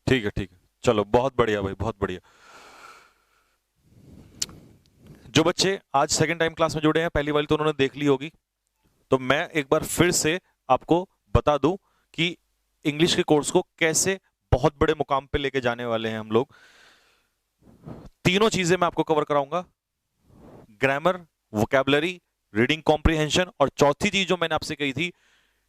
ठीक है ठीक है, चलो बहुत बढ़िया भाई, बहुत बढ़िया। जो बच्चे आज सेकंड टाइम क्लास में जुड़े हैं, पहली वाली तो उन्होंने देख ली होगी, तो मैं एक बार फिर से आपको बता दूं कि इंग्लिश के कोर्स को कैसे बहुत बड़े मुकाम पे लेके जाने वाले हैं हम लोग। तीनों चीजें मैं आपको कवर कराऊंगा, ग्रामर, वोकैबुलरी, रीडिंग कॉम्प्रिहेंशन, और चौथी चीज जो मैंने आपसे कही थी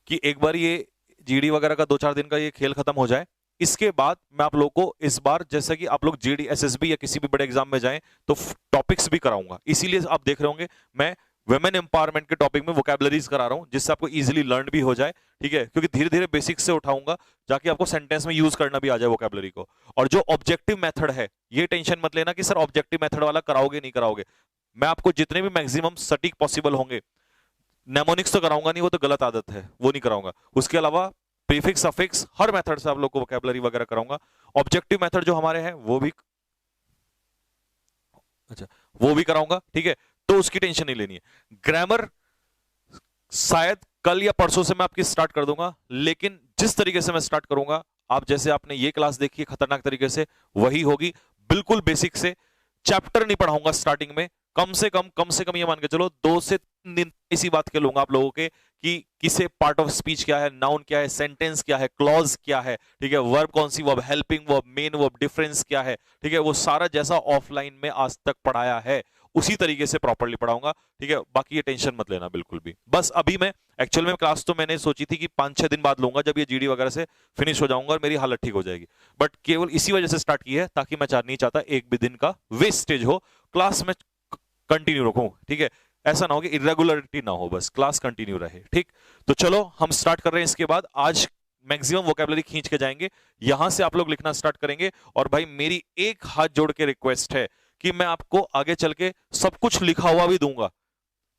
कि एक बार ये जीडी वगैरह का 2-4 दिन का ये खेल खत्म हो जाए, इसके बाद मैं आप लोगों को इस बार, जैसा कि आप लोग जीडी एसएसबी या किसी भी बड़े एग्जाम में जाएं, तो टॉपिक्स भी कराऊंगा। इसीलिए आप देख रहे होंगे मैं वुमेन एम्पावरमेंट के टॉपिक में वोकैबुलरीज करा रहा हूं, जिससे आपको इजीली लर्न भी हो जाए। ठीक है, क्योंकि धीरे धीरे बेसिक्स से उठाऊंगा, जाके आपको सेंटेंस में यूज करना भी आ जाए वोकैबुलरी को। और जो ऑब्जेक्टिव मेथड है, ये टेंशन मत लेना कि सर ऑब्जेक्टिव मेथड वाला कराओगे नहीं कराओगे। मैं आपको जितने भी मैक्सिमम सटीक पॉसिबल होंगे, नेमोनिक्स तो कराऊंगा नहीं, वो तो गलत आदत है, वो नहीं कराऊंगा। उसके अलावा प्रीफिक्स अफिक्स हर मेथड से आप लोग को वोकैबुलरी वगैरह कराऊंगा। ऑब्जेक्टिव मेथड जो हमारे हैं वो भी, अच्छा, वो भी कराऊंगा। ठीक है, तो उसकी टेंशन नहीं लेनी है। ग्रामर शायद कल या परसों से मैं आपकी स्टार्ट कर दूंगा, लेकिन जिस तरीके से मैं स्टार्ट करूंगा, आप जैसे आपने ये क्लास देखी है खतरनाक तरीके से, वही होगी, बिल्कुल बेसिक से। चैप्टर नहीं पढ़ाऊंगा स्टार्टिंग में, कम से कम ये मान के चलो 2 से 3 दिन इसी बात के लूंगा आप लोगों के, कि किसे पार्ट ऑफ स्पीच क्या है, नाउन क्या है, सेंटेंस क्या है, क्लॉज क्या है, ठीक है, वर्ब कौन सी, verb helping verb, main verb, difference क्या है, ठीक है, वो सारा जैसा ऑफलाइन में आज तक पढ़ाया है उसी तरीके से प्रॉपर्ली पढ़ाऊंगा। ठीक है, बाकी ये टेंशन मत लेना बिल्कुल भी। बस अभी मैं एक्चुअल में क्लास तो मैंने सोची थी कि 5-6 दिन बाद लूंगा, जब ये जीडी वगैरह से फिनिश हो जाऊंगा और मेरी हालत ठीक हो जाएगी। बट केवल इसी वजह से स्टार्ट की है, ताकि मैं नहीं चाहता एक भी दिन का वेस्टेज हो, क्लास में कंटिन्यू रखूं। ठीक है, ऐसा ना हो कि इरेगुलरिटी ना हो, बस क्लास कंटिन्यू रहे। ठीक, तो चलो हम स्टार्ट कर रहे हैं। इसके बाद आज मैक्सिमम वोकैबुलरी खींच के जाएंगे, यहां से आप लोग लिखना स्टार्ट करेंगे। और भाई मेरी एक हाथ जोड़ के रिक्वेस्ट है कि मैं आपको आगे चल के सब कुछ लिखा हुआ भी दूंगा,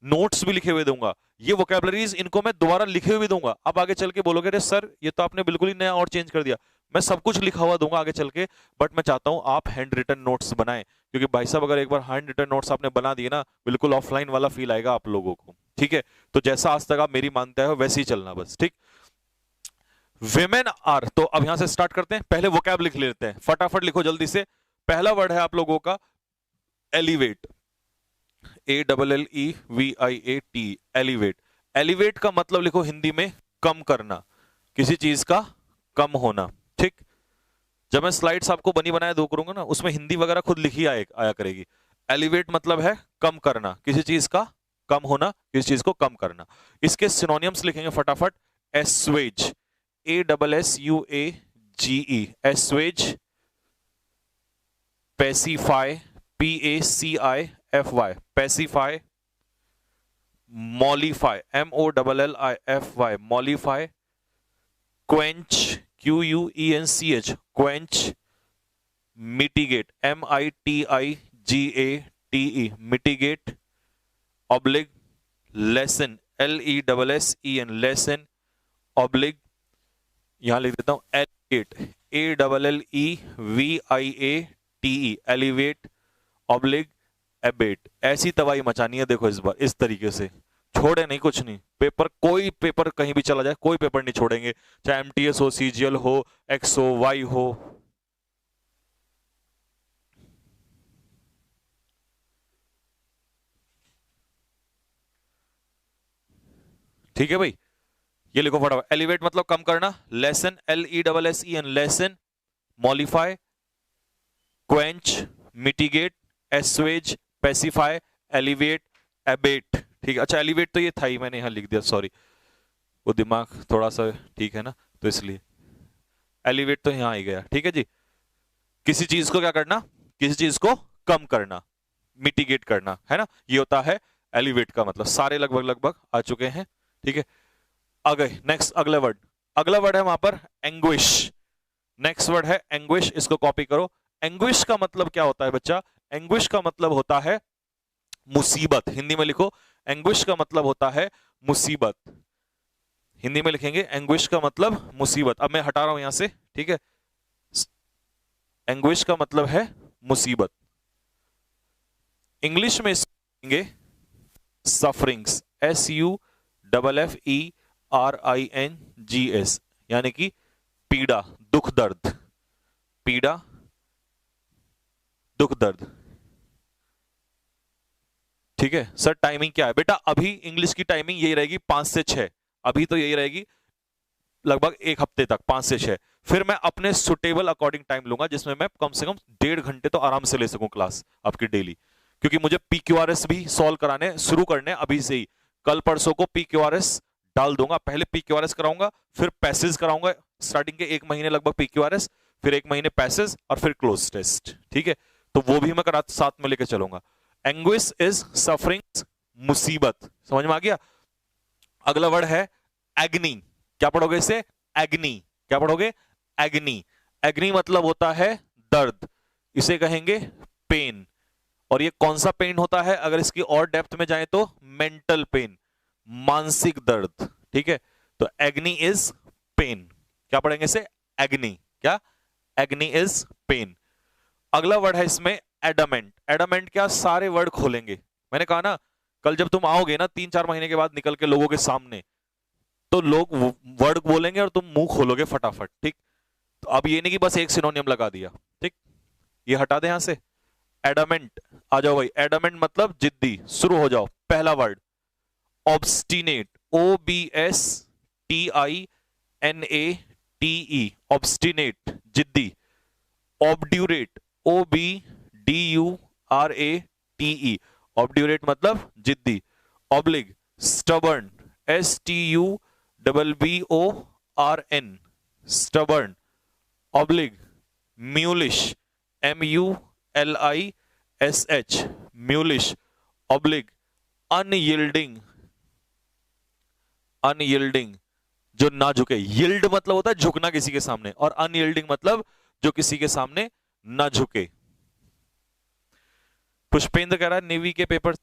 नोट्स भी लिखे हुए दूंगा, ये वोकैबुलरीज इनको मैं दोबारा लिखे हुए भी दूंगा। अब आगे चल के बोलोगे अरे सर ये तो आपने बिल्कुल ही नया और चेंज कर दिया, मैं सब कुछ लिखा हुआ दूंगा आगे चल के। बट मैं चाहता हूं आप हैंड रिटन नोट्स बनाएं, क्योंकि भाई साहब अगर एक बार हैंड रिटन नोट्स आपने बना दिए ना, बिल्कुल ऑफलाइन वाला फील आएगा आप लोगों को। ठीक है, तो जैसा आज तक आप मेरी मानते हो वैसे ही चलना बस। ठीक, विमेन आर, तो अब यहां से स्टार्ट करते हैं। पहले वोकैब लिख लेते हैं, फटाफट लिखो जल्दी से। पहला वर्ड है आप लोगों का एलिवेट, ALLEVIAT, एलिवेट। एलिवेट का मतलब लिखो हिंदी में कम करना, किसी चीज का कम होना। ठीक, जब मैं स्लाइड्स आपको बनी बनाए दो करूंगा ना, उसमें हिंदी वगैरह खुद लिखी आया करेगी। एलिवेट मतलब है कम करना, किसी चीज का कम होना, किसी चीज को कम करना। इसके सिनोनियम्स लिखेंगे फटाफट। Assuage, ASSUAGE, assuage. Pacify, PACIFY, pacify. Mollify, MOLLIFY, mollify. Quench, QUENCH, quench. Mitigate, MITIGATE, mitigate. Oblique, lessen, LESSEN, lessen. Oblique, यहां लिख देता हूं alleviate, ALLEVIATE, alleviate. Oblique, abate. ऐसी तबाही मचानी है देखो इस बार, इस तरीके से छोड़े नहीं, कुछ नहीं। पेपर, कोई पेपर कहीं भी चला जाए, कोई पेपर नहीं छोड़ेंगे, चाहे MTS हो, CGL हो, X हो, Y हो। ठीक है भाई, ये लिखो फटाफट। एलिवेट मतलब कम करना, lessen, LESSEN, lessen. Mollify, quench, mitigate, assuage, pacify, alleviate, abate. ठीक है, अच्छा एलिवेट तो ये था ही, मैंने यहां लिख दिया, सॉरी, वो दिमाग थोड़ा सा ठीक है ना, तो इसलिए एलिवेट तो यहां ही गया। ठीक है जी, किसी चीज को क्या करना, किसी चीज को कम करना, मिटिगेट करना, है ना, ये होता है एलिवेट का मतलब। सारे लगभग लगभग आ चुके हैं। ठीक है, आ गए नेक्स्ट, अगला वर्ड है वहां पर एंग्विश। नेक्स्ट वर्ड है एंग्विश, इसको कॉपी करो। एंग्विश का मतलब क्या होता है बच्चा? एंग्विश का मतलब होता है मुसीबत। हिंदी में लिखो, एंग्विश का मतलब होता है मुसीबत। हिंदी में लिखेंगे एंग्विश का मतलब मुसीबत। अब मैं हटा रहा हूं यहां से, ठीक है। एंग्विश का मतलब है मुसीबत। इंग्लिश में इसको सफरिंग्स, SUFFERINGS, यानी कि पीड़ा, दुख दर्द। पीड़ा, दुख दर्द। ठीक है सर, टाइमिंग क्या है बेटा? अभी इंग्लिश की टाइमिंग यही रहेगी 5 से 6, अभी तो यही रहेगी लगभग 1 हफ्ते तक, 5 से 6। फिर मैं अपने सुटेबल अकॉर्डिंग टाइम लूंगा जिसमें मैं कम से कम 1.5 घंटे तो आराम से ले सकूं क्लास आपकी डेली, क्योंकि मुझे PQRS भी सॉल्व कराने शुरू करने अभी से ही। कल परसों को PQRS डाल दूंगा, पहले PQRS कराऊंगा, फिर पैसेज कराऊंगा, स्टार्टिंग के 1 महीने लगभग PQRS, फिर 1 महीने पैसेज और फिर क्लोज टेस्ट। ठीक है, तो वो भी मैं साथ में लेके चलूंगा। एंग्विश इज सफरिंग, मुसीबत, समझ में आ गया? अगला वर्ड है एग्नी। क्या पढ़ोगे इसे? एग्नी। क्या पढ़ोगे? एग्नी। एग्नी मतलब होता है दर्द, इसे कहेंगे पेन। और ये कौन सा पेन होता है? अगर इसकी और डेप्थ में जाए तो मेंटल पेन, मानसिक दर्द। ठीक है, तो एग्नी इज पेन। क्या पढ़ेंगे इसे? एग्नी। क्या? एग्नी इज पेन। अगला वर्ड है इसमें एडामेंट। एडामेंट क्या? सारे वर्ड खोलेंगे। मैंने कहा ना, कल जब तुम आओगे ना 3-4 महीने के बाद निकल के लोगों के सामने, तो लोग वर्ड बोलेंगे और तुम मुंह खोलोगे फटाफट। ठीक, तो अब ये नहीं कि बस एक सिनोनियम लगा दिया। ठीक, ये हटा दे यहां से। एडामेंट आ जाओ भाई। एडामेंट मतलब जिद्दी। शुरू हो जाओ। पहला वर्ड ऑब्स्टिनेट, OBSTINATE, ऑब्स्टिनेट, जिद्दी। ऑब्ड्यूरेट, OBDURATE, ऑब्ड्यूरेट मतलब जिद्दी। Oblique, stubborn, STUBBORN, stubborn. Oblique, mulish, MULISH, mulish. Oblique, unyielding, unyielding जो ना झुके। यील्ड मतलब होता है झुकना किसी के सामने, और अनयील्डिंग मतलब जो किसी के सामने ना झुके। पुष्पेंद्र कह रहा है नेवी के पेपर।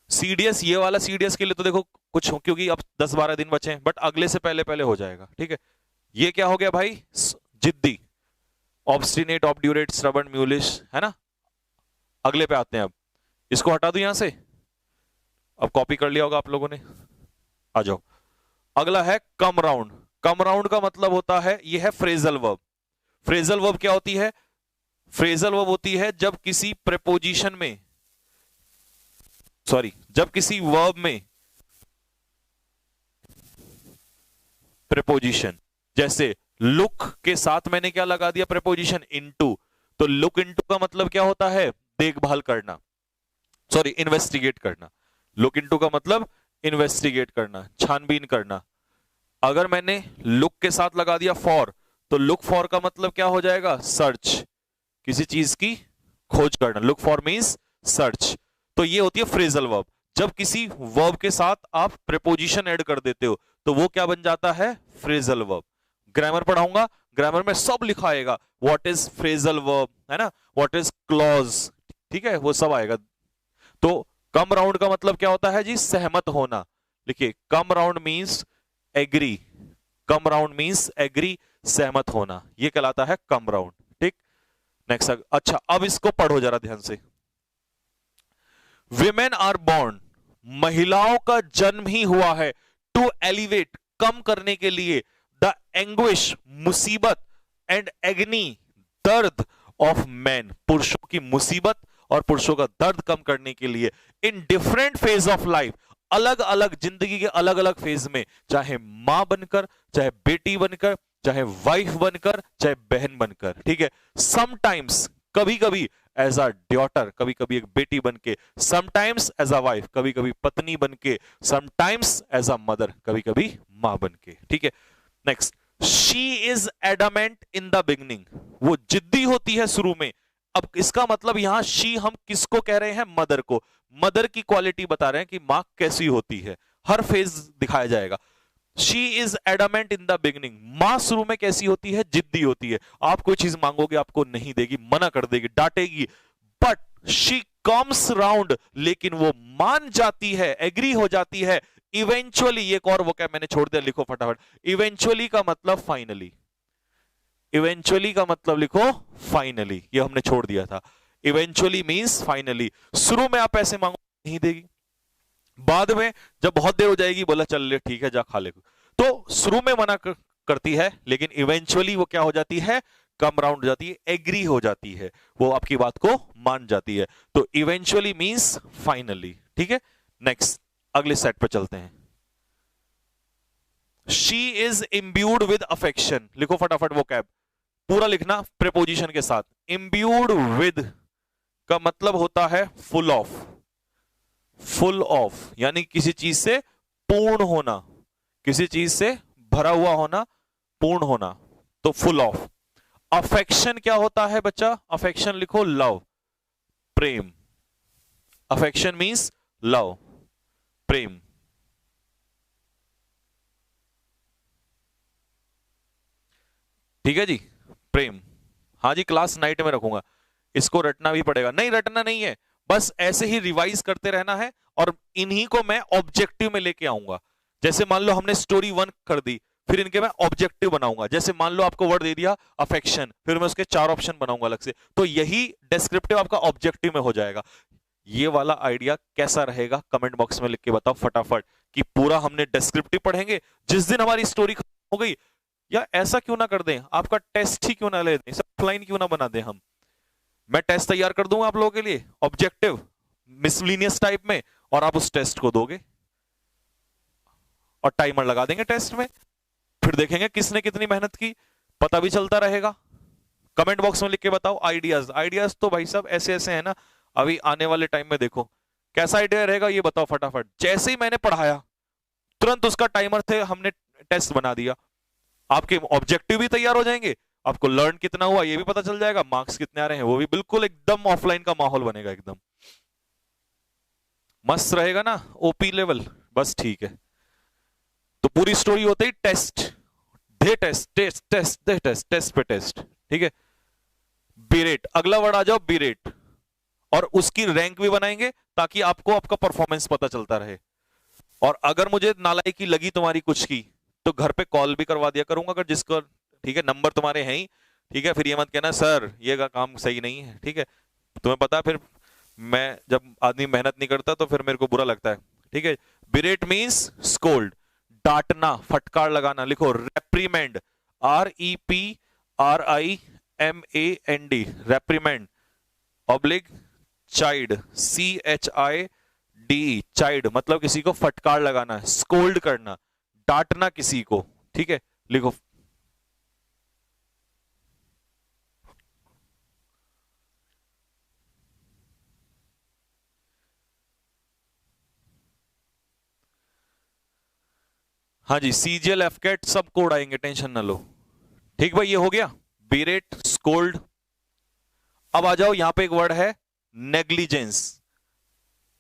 CDS, ये वाला CDS के लिए तो देखो कुछ हो, क्योंकि अब 10-12 दिन बचे हैं, बट अगले से पहले पहले हो जाएगा। ठीक है, ये क्या हो गया भाई? जिद्दी, ऑब्स्टिनेट, ऑब्ड्यूरेट, स्टबर्न, म्यूलिश, है ना। अगले पे आते हैं। अब इसको हटा दो यहां से, अब कॉपी कर लिया होगा आप लोगों ने। आ जाओ, अगला है कम राउंड। कम राउंड का मतलब होता है, ये है फ्रेजल वर्ब। फ्रेजल वर्ब क्या होती है? फ्रेजल वर्ब होती है जब किसी प्रेपोजिशन में, जब किसी वर्ब में प्रेपोजिशन, जैसे लुक के साथ मैंने क्या लगा दिया? Preposition into. तो लुक इनटू का मतलब क्या होता है? देखभाल करना, इन्वेस्टिगेट करना। लुक इनटू का मतलब इन्वेस्टिगेट करना, छानबीन करना। अगर मैंने लुक के साथ लगा दिया फॉर, तो लुक फॉर का मतलब क्या हो जाएगा? सर्च, किसी चीज की खोज करना। Look for means search. तो ये होती है फ्रेजल वर्ब। जब किसी वर्ब के साथ आप प्रेपोजिशन ऐड कर देते हो तो वो क्या बन जाता है? Phrasal verb. ग्रामर पढ़ाऊंगा, ग्रामर में सब लिखा आएगा, व्हाट इज फ्रेजल वर्ब, है ना, व्हाट इज क्लॉज। ठीक है, वो सब आएगा। तो कम राउंड का मतलब क्या होता है जी? सहमत होना। लिखिए, come round means agree. Come round means agree, सहमत होना, ये कहलाता है कम राउंड। ठीक, नेक्स्ट। अच्छा, अब इसको पढ़ो जरा ध्यान से। विमेन आर बॉर्न, महिलाओं का जन्म ही हुआ है, टू एलिवेट, कम करने के लिए, द एंग्विश, मुसीबत, एंड एग्नी, दर्द, ऑफ मैन, पुरुषों की मुसीबत और पुरुषों का दर्द कम करने के लिए, in different phase of life, अलग अलग जिंदगी के अलग अलग फेज में, चाहे मां बनकर, चाहे बेटी बनकर, चाहे वाइफ बनकर, चाहे बहन बनकर। ठीक है, समटाइम्स, कभी कभी, एज अ डॉटर, कभी कभी एक बेटी बनके, समटाइम्स एज अ वाइफ, कभी कभी पत्नी बनके, समटाइम्स एज अ मदर, कभी कभी मां बनके। ठीक है, next. She is adamant in the beginning, वो जिद्दी होती है शुरू में। अब इसका मतलब यहां शी हम किसको कह रहे हैं? मदर को। मदर की क्वालिटी बता रहे हैं कि मां कैसी होती है, हर फेज दिखाया जाएगा। She is adamant in the beginning, मां शुरू में कैसी होती है? जिद्दी होती है। आप कोई चीज मांगोगे आपको नहीं देगी, मना कर देगी, डांटेगी, बट शी कम्स राउंड, लेकिन वो मान जाती है, एग्री हो जाती है। इवेंचुअली, एक और वो क्या मैंने छोड़ दिया, लिखो फटाफट। इवेंचुअली का मतलब फाइनली। इवेंचुअली का मतलब लिखो फाइनली, ये हमने छोड़ दिया था। Eventually means finally. शुरू में आप पैसे मांगो नहीं देगी, बाद में जब बहुत देर हो जाएगी बोला चल ले ठीक है जा खा ले। तो शुरू में मना करती है, लेकिन इवेंचुअली वो क्या हो जाती है, कम राउंड हो जाती है, एग्री हो जाती है, वो आपकी बात को मान जाती है। तो इवेंचुअली मींस फाइनली। ठीक है, नेक्स्ट अगले सेट पे चलते हैं। She is imbued with affection, लिखो फटाफट वो कैब पूरा लिखना प्रीपोजिशन के साथ। इम्ब्यूड विद का मतलब होता है फुल ऑफ, फुल ऑफ यानी किसी चीज से पूर्ण होना, किसी चीज से भरा हुआ होना, पूर्ण होना, तो फुल ऑफ। अफेक्शन क्या होता है बच्चा, अफेक्शन लिखो लव, प्रेम। अफेक्शन मींस लव, प्रेम। ठीक है जी, प्रेम। हाँ जी, क्लास नाइट में रखूंगा, इसको रटना भी पड़ेगा। नहीं रटना नहीं है, बस ऐसे ही रिवाइज करते रहना है, और इन्हीं को मैं ऑब्जेक्टिव में लेके आऊंगा। जैसे मान लो हमने स्टोरी 1 कर दी, फिर इनके मैं ऑब्जेक्टिव बनाऊंगा। जैसे मान लो आपको वर्ड दे दिया अफेक्शन, फिर मैं उसके 4 ऑप्शन बनाऊंगा अलग से, तो यही डिस्क्रिप्टिव आपका ऑब्जेक्टिव में हो जाएगा। ये वाला आइडिया कैसा रहेगा कमेंट बॉक्स में लिख के बताओ फटाफट, कि पूरा हमने डिस्क्रिप्टिव पढ़ेंगे, जिस दिन हमारी स्टोरी खत्म हो गई, या ऐसा क्यों ना कर दें, आपका टेस्ट ही क्यों ना ले दें, ऑफलाइन क्यों ना बना दें हम। मैं टेस्ट तैयार कर दूंगा आप लोगों के लिए, ऑब्जेक्टिव मिसलिनियस टाइप में, और आप उस टेस्ट को दोगे, और टाइमर लगा देंगे टेस्ट में, फिर देखेंगे किसने कितनी मेहनत की, पता भी चलता रहेगा। कमेंट बॉक्स में लिख के बताओ आइडियाज। आइडियाज तो भाई साहब ऐसे ऐसे है ना, अभी आने वाले टाइम में देखो कैसा आइडिया रहेगा, ये बताओ फटाफट। जैसे ही मैंने पढ़ाया तुरंत उसका टाइमर थे, हमने टेस्ट बना दिया, आपके ऑब्जेक्टिव भी तैयार हो जाएंगे, आपको लर्न कितना हुआ ये भी पता चल जाएगा, मार्क्स कितने आ रहे हैं वो भी, बिल्कुल एकदम ऑफलाइन का माहौल बनेगा, एकदम मस्त रहेगा ना, ओपी लेवल। बस ठीक है, तो पूरी स्टोरी होते ही टेस्ट, दे टेस्ट, टेस्ट टेस्ट दे टेस्ट, टेस्ट पे टेस्ट। ठीक है, बीरेट, अगला वर्ड आ जाओ बीरेट, और उसकी रैंक भी बनाएंगे ताकि आपको आपका परफॉर्मेंस पता चलता रहे। और अगर मुझे नालायकी लगी तुम्हारी कुछ की, तो घर पे कॉल भी करवा दिया करूंगा, अगर जिसको ठीक है नंबर तुम्हारे हैं ही। ठीक है, फिर ये मत कहना सर ये का काम सही नहीं है। ठीक है, तुम्हें पता है फिर मैं जब आदमी मेहनत नहीं करता तो फिर मेरे को बुरा लगता है। ठीक है, बिरेट मींस स्कोल्ड, डांटना, फटकार लगाना। लिखो रेप्रीमेंड, REPRIMAND, रेप्रीमेंड, oblique child, CHIDE, child मतलब किसी को फटकार लगाना, स्कोल्ड करना, डांटना किसी को। ठीक है, लिखो हाँ जी, CGL FCAT सबको उड़ाएंगे, टेंशन ना लो। ठीक भाई, ये हो गया बीरेट, स्कोल्ड। अब आ जाओ, यहां पे एक वर्ड है नेग्लिजेंस।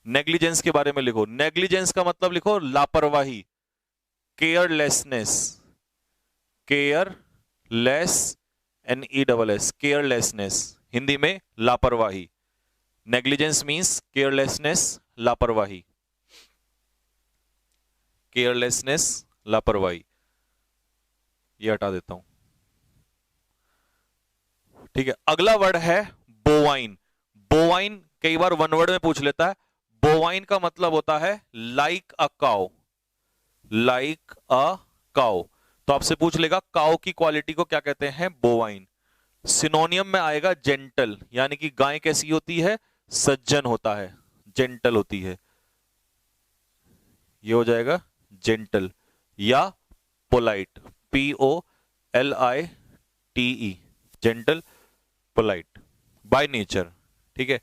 नेग्लिजेंस के बारे में लिखो। नेग्लिजेंस का मतलब लिखो लापरवाही, carelessness, careless, NESS, carelessness, Hindi में लापरवाही। नेग्लिजेंस मींस केयरलेसनेस, लापरवाही, केयरलेसनेस, लापरवाही। ये हटा देता हूं। ठीक है, अगला वर्ड है बोवाइन। बोवाइन कई बार वन वर्ड में पूछ लेता है। बोवाइन का मतलब होता है like a cow, like a cow. तो आपसे पूछ लेगा काउ की क्वालिटी को क्या कहते हैं, बोवाइन। सिनोनियम में आएगा जेंटल, यानी कि गाय कैसी होती है, सज्जन होता है, जेंटल होती है, ये हो जाएगा जेंटल। या polite, POLITE, gentle, polite by nature. ठीक है,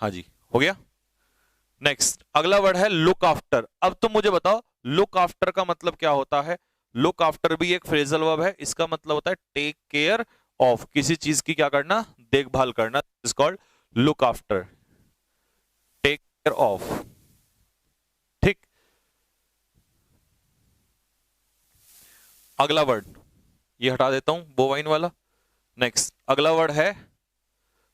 हाँ जी हो गया। नेक्स्ट अगला वर्ड है लुक आफ्टर। अब तुम मुझे बताओ लुक आफ्टर का मतलब क्या होता है। लुक आफ्टर भी एक फ्रेजल वर्ब है, इसका मतलब होता है टेक केयर ऑफ, किसी चीज की क्या करना, देखभाल करना, is called look after, take care of. ठीक, अगला वर्ड ये हटा देता हूं बोवाइन वाला। नेक्स्ट अगला वर्ड है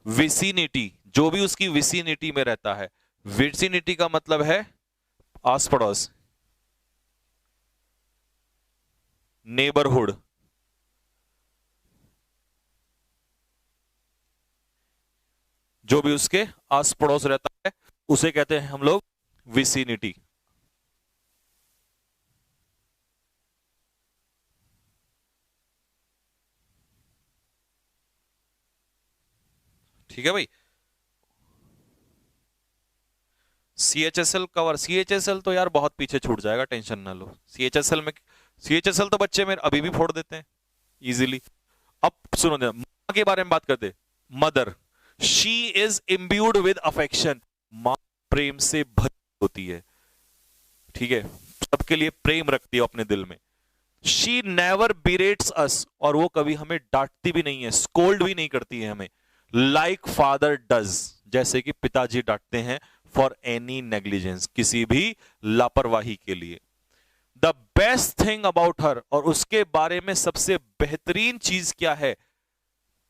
विसिनिटी, जो भी उसकी विसिनिटी में रहता है। विसिनिटी का मतलब है आस पड़ोस, नेबरहुड। जो भी उसके आस पड़ोस रहता है उसे कहते हैं हम लोग विसिनिटी। ठीक है भाई। सीएचएसएल कवर, सीएचएसएल तो यार बहुत पीछे छूट जाएगा, टेंशन ना लो। सीएचएसएल में, सीएचएसएल तो बच्चे मेरे अभी भी फोड़ देते हैं इजीली। अब सुनो ना, मां के बारे में बात करते। Mother, she is imbued with affection, मां प्रेम से भरी होती है, ठीक है, सबके लिए प्रेम रखती है अपने दिल में। शी नेवर बिरेट्स अस, और वो कभी हमें डांटती भी नहीं है, स्कोल्ड भी नहीं करती है हमें, लाइक फादर डज, जैसे कि पिताजी डांटते हैं, फॉर एनी नेग्लिजेंस, किसी भी लापरवाही के लिए। The best thing about her, और उसके बारे में सबसे बेहतरीन चीज क्या है,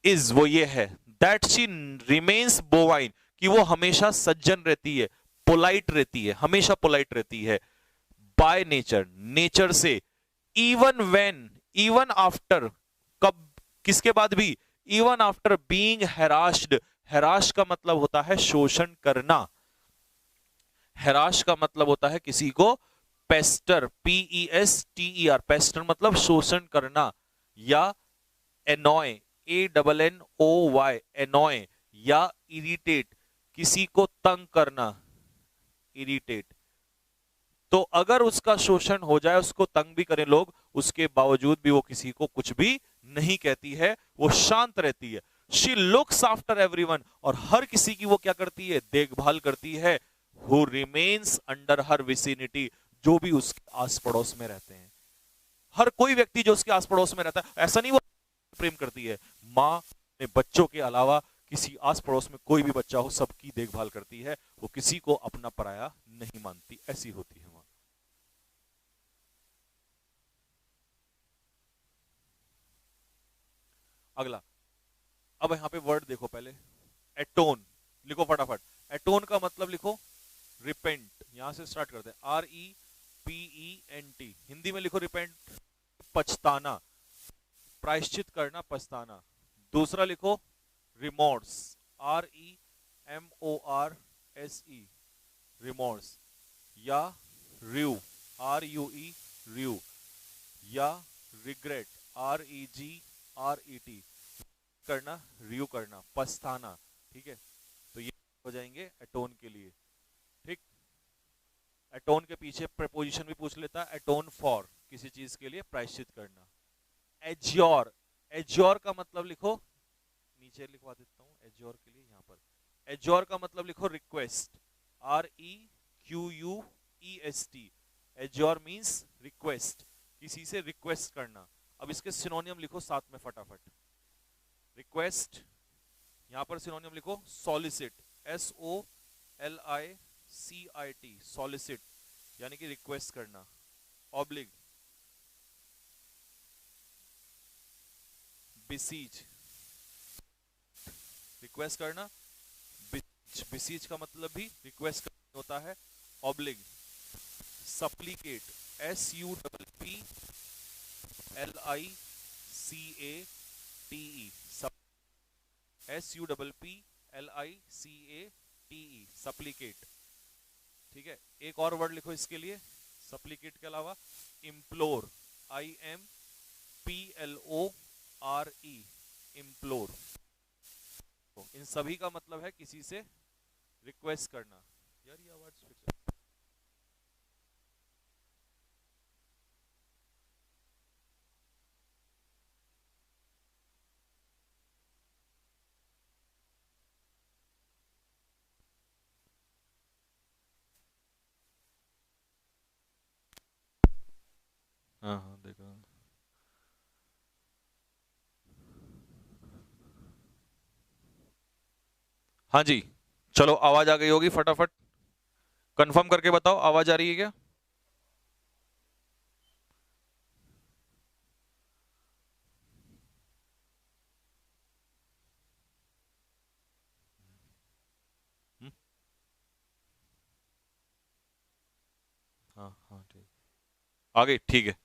इज, वो ये है, दैट शी रिमेन्स बोवाइन, कि वो हमेशा सज्जन रहती है, पोलाइट रहती है, हमेशा पोलाइट रहती है, बाय नेचर, नेचर से, इवन वेन, इवन आफ्टर, कब, किसके बाद भी, इवन आफ्टर बीइंग हैरास्ड, हैराश का मतलब होता है शोषण करना, हैराश का मतलब होता है किसी को पेस्टर, PESTER, पेस्टर मतलब शोषण करना, या एनॉय, ANNOY, एनॉय, या इरिटेट, किसी को तंग करना, इरिटेट। तो अगर उसका शोषण हो जाए, उसको तंग भी करें लोग, उसके बावजूद भी वो किसी को कुछ भी नहीं कहती है, वो शांत रहती है। शी लुक्स आफ्टर एवरीवन, और हर किसी की वो क्या करती है, देखभाल करती है। Who remains under her vicinity, जो भी उसके आस पड़ोस में रहते हैं, हर कोई व्यक्ति जो उसके आस पड़ोस में रहता है, ऐसा नहीं वो प्रेम करती है, माँ ने बच्चों के अलावा किसी आस पड़ोस में कोई भी बच्चा हो, सबकी देखभाल करती है, वो किसी को अपना पराया नहीं मानती, ऐसी होती है माँ। अगला, अब यहां पे वर्ड देखो पहले, एटोन, लिखो फटाफट। एटोन का मतलब लिखो रिपेंट, यहां से स्टार्ट करते हैं, REPENT, हिंदी में लिखो रिपेंट, पछताना, प्रायश्चित करना, पछताना। दूसरा लिखो रिमोर्स, REMORSE, रिमोर्स, या RUE, RUE, RUE, या रिग्रेट, REGRET, करना, रियू करना, पछताना, ठीक है। तो ये हो जाएंगे एटोन के लिए, ठीक। एटोन के पीछे प्रेपोजिशन भी पूछ लेता है, एटोन फॉर, किसी चीज के लिए प्रायश्चित करना। एज्योर, एज्योर का मतलब लिखो, नीचे लिखवा देता हूं एज्योर के लिए, यहां पर एज्योर का मतलब लिखो request, REQUEST, azure means request, किसी से रिक्वेस्ट करना। अब इसके सिनोनियम लिखो साथ में फटाफट, रिक्वेस्ट, यहां पर सिनोनियम लिखो सॉलिसिट, SOLICIT, सॉलिसिट, यानी कि रिक्वेस्ट करना, ऑब्लिग, बिसीज, रिक्वेस्ट करना, बिसीज का मतलब भी रिक्वेस्ट करना होता है, ऑब्लिग, सप्लीकेट, SUPPLICATE, सप्लीकेट, ठीक है। एक और वर्ड लिखो इसके लिए, सप्लीकेट के अलावा, इम्प्लोर, IMPLORE, इम्प्लोर। इन सभी का मतलब है किसी से रिक्वेस्ट करना। यार ये आवाज फिर से, हाँ हाँ देखो, हाँ जी, चलो आवाज आ गई होगी, फटाफट कंफर्म करके बताओ आवाज आ रही है क्या। हम्म? हाँ हाँ ठीक, आ गई, ठीक है।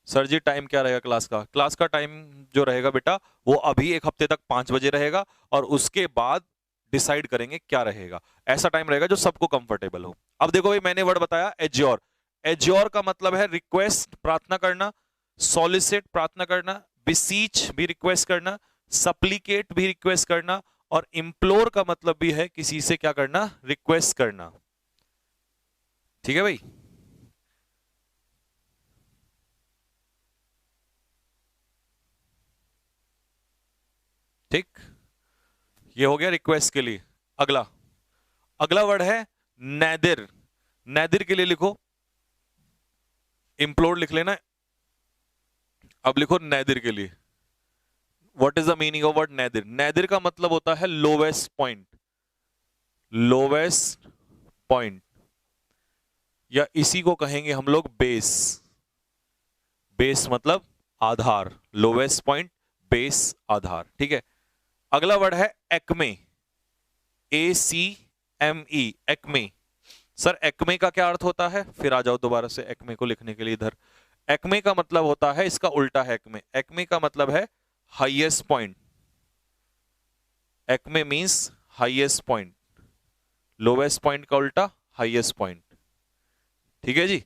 सर जी टाइम क्या रहेगा क्लास का, क्लास का टाइम जो रहेगा बेटा, वो अभी एक हफ्ते तक 5 बजे रहेगा, और उसके बाद डिसाइड करेंगे क्या रहेगा। ऐसा टाइम रहेगा जो सबको कंफर्टेबल हो। अब देखो भाई, मैंने वर्ड बताया एज्योर। एज्योर का मतलब है रिक्वेस्ट, प्रार्थना करना, सॉलिसिट प्रार्थना करना, बिसीच भी रिक्वेस्ट करना, सप्लीकेट भी रिक्वेस्ट करना, और इम्प्लोर का मतलब भी है किसी से क्या करना, रिक्वेस्ट करना। ठीक है भाई। ठीक, ये हो गया रिक्वेस्ट के लिए। अगला अगला वर्ड है नैदिर। नैदिर के लिए लिखो, इम्प्लोर लिख लेना, अब लिखो नैदिर के लिए। What is the meaning of word nadir? Nadir का मतलब होता है लोवेस्ट पॉइंट। लोवेस्ट पॉइंट, या इसी को कहेंगे हम लोग बेस। बेस मतलब आधार, लोवेस्ट पॉइंट, बेस, आधार। ठीक है। अगला वर्ड है Acme. ACME, Acme. Sir Acme का क्या अर्थ होता है? फिर आ जाओ दोबारा से एक्मे को लिखने के लिए इधर। एक्मे का मतलब होता है, इसका उल्टा है एक्मे। एक्मे का मतलब है highest point. Acme means highest point. Lowest point का उल्टा हाईएस्ट पॉइंट। ठीक है जी।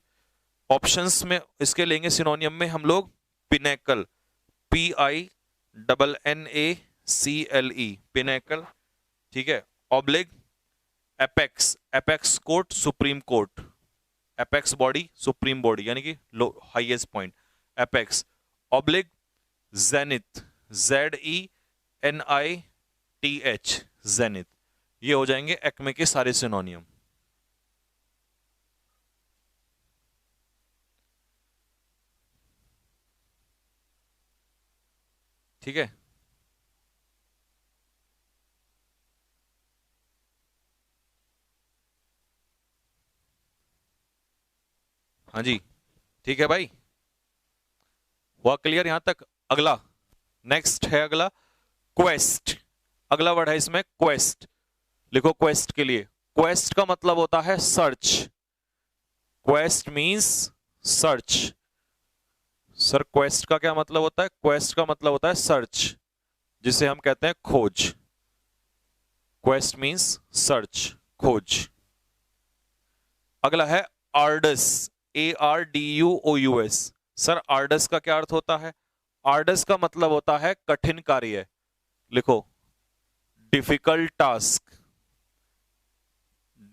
ऑप्शंस में इसके लेंगे सिनोनियम में हम लोग पिनेकल, PINNACLE, पिनेकल। ठीक है। Oblique apex, apex court, supreme court. Apex body, supreme body, यानी कि लो highest point, apex. Oblique zenith, ZENITH, zenith. ये हो जाएंगे एक्मे के सारे सिनोनियम। ठीक है। हाँ जी, ठीक है भाई, हुआ क्लियर यहां तक? अगला नेक्स्ट है, अगला क्वेस्ट। अगला वर्ड है इसमें क्वेस्ट। लिखो क्वेस्ट के लिए। क्वेस्ट का मतलब होता है search. Quest means search. Sir quest का क्या मतलब होता है? क्वेस्ट का मतलब होता है सर्च, जिसे हम कहते हैं खोज। क्वेस्ट मींस सर्च, खोज। अगला है आर्डस, ARDUOUS। सर आर्डस का क्या अर्थ होता है? आर्डस का मतलब होता है कठिन कार्य। लिखो डिफिकल्ट टास्क।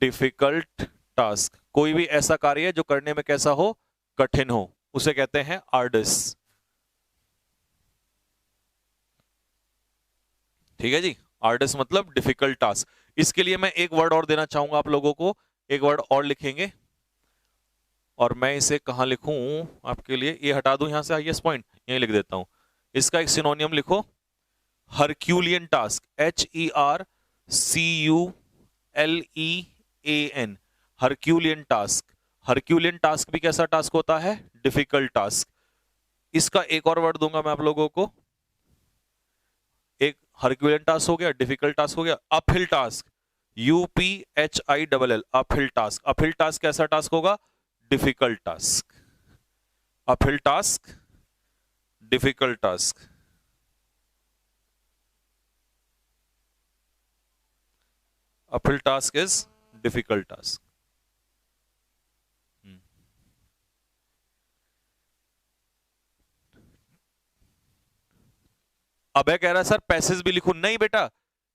डिफिकल्ट टास्क, कोई भी ऐसा कार्य जो करने में कैसा हो, कठिन हो, उसे कहते हैं आर्डस। ठीक है जी। आर्डस मतलब डिफिकल्ट टास्क। इसके लिए मैं एक वर्ड और देना चाहूंगा आप लोगों को, एक वर्ड और लिखेंगे, और मैं इसे कहां लिखूं आपके लिए? ये हटा दूं यहां से, हाईएस्ट पॉइंट यहीं लिख देता हूं। इसका एक सिनोनियम लिखो, Herculean task, HERCULEAN, Herculean task. Herculean task भी कैसा टास्क होता है? Difficult task. इसका एक और वर्ड दूंगा मैं आप लोगों को। एक हरक्यूलियन टास्क हो गया, डिफिकल्ट टास्क हो गया। Uphill task, UPHILL, uphill task. Uphill task कैसा टास्क होगा? Difficult task. Uphill task, difficult task. Uphill task is difficult task. अबे कह रहा है सर पैसेज भी लिखूं। नहीं बेटा,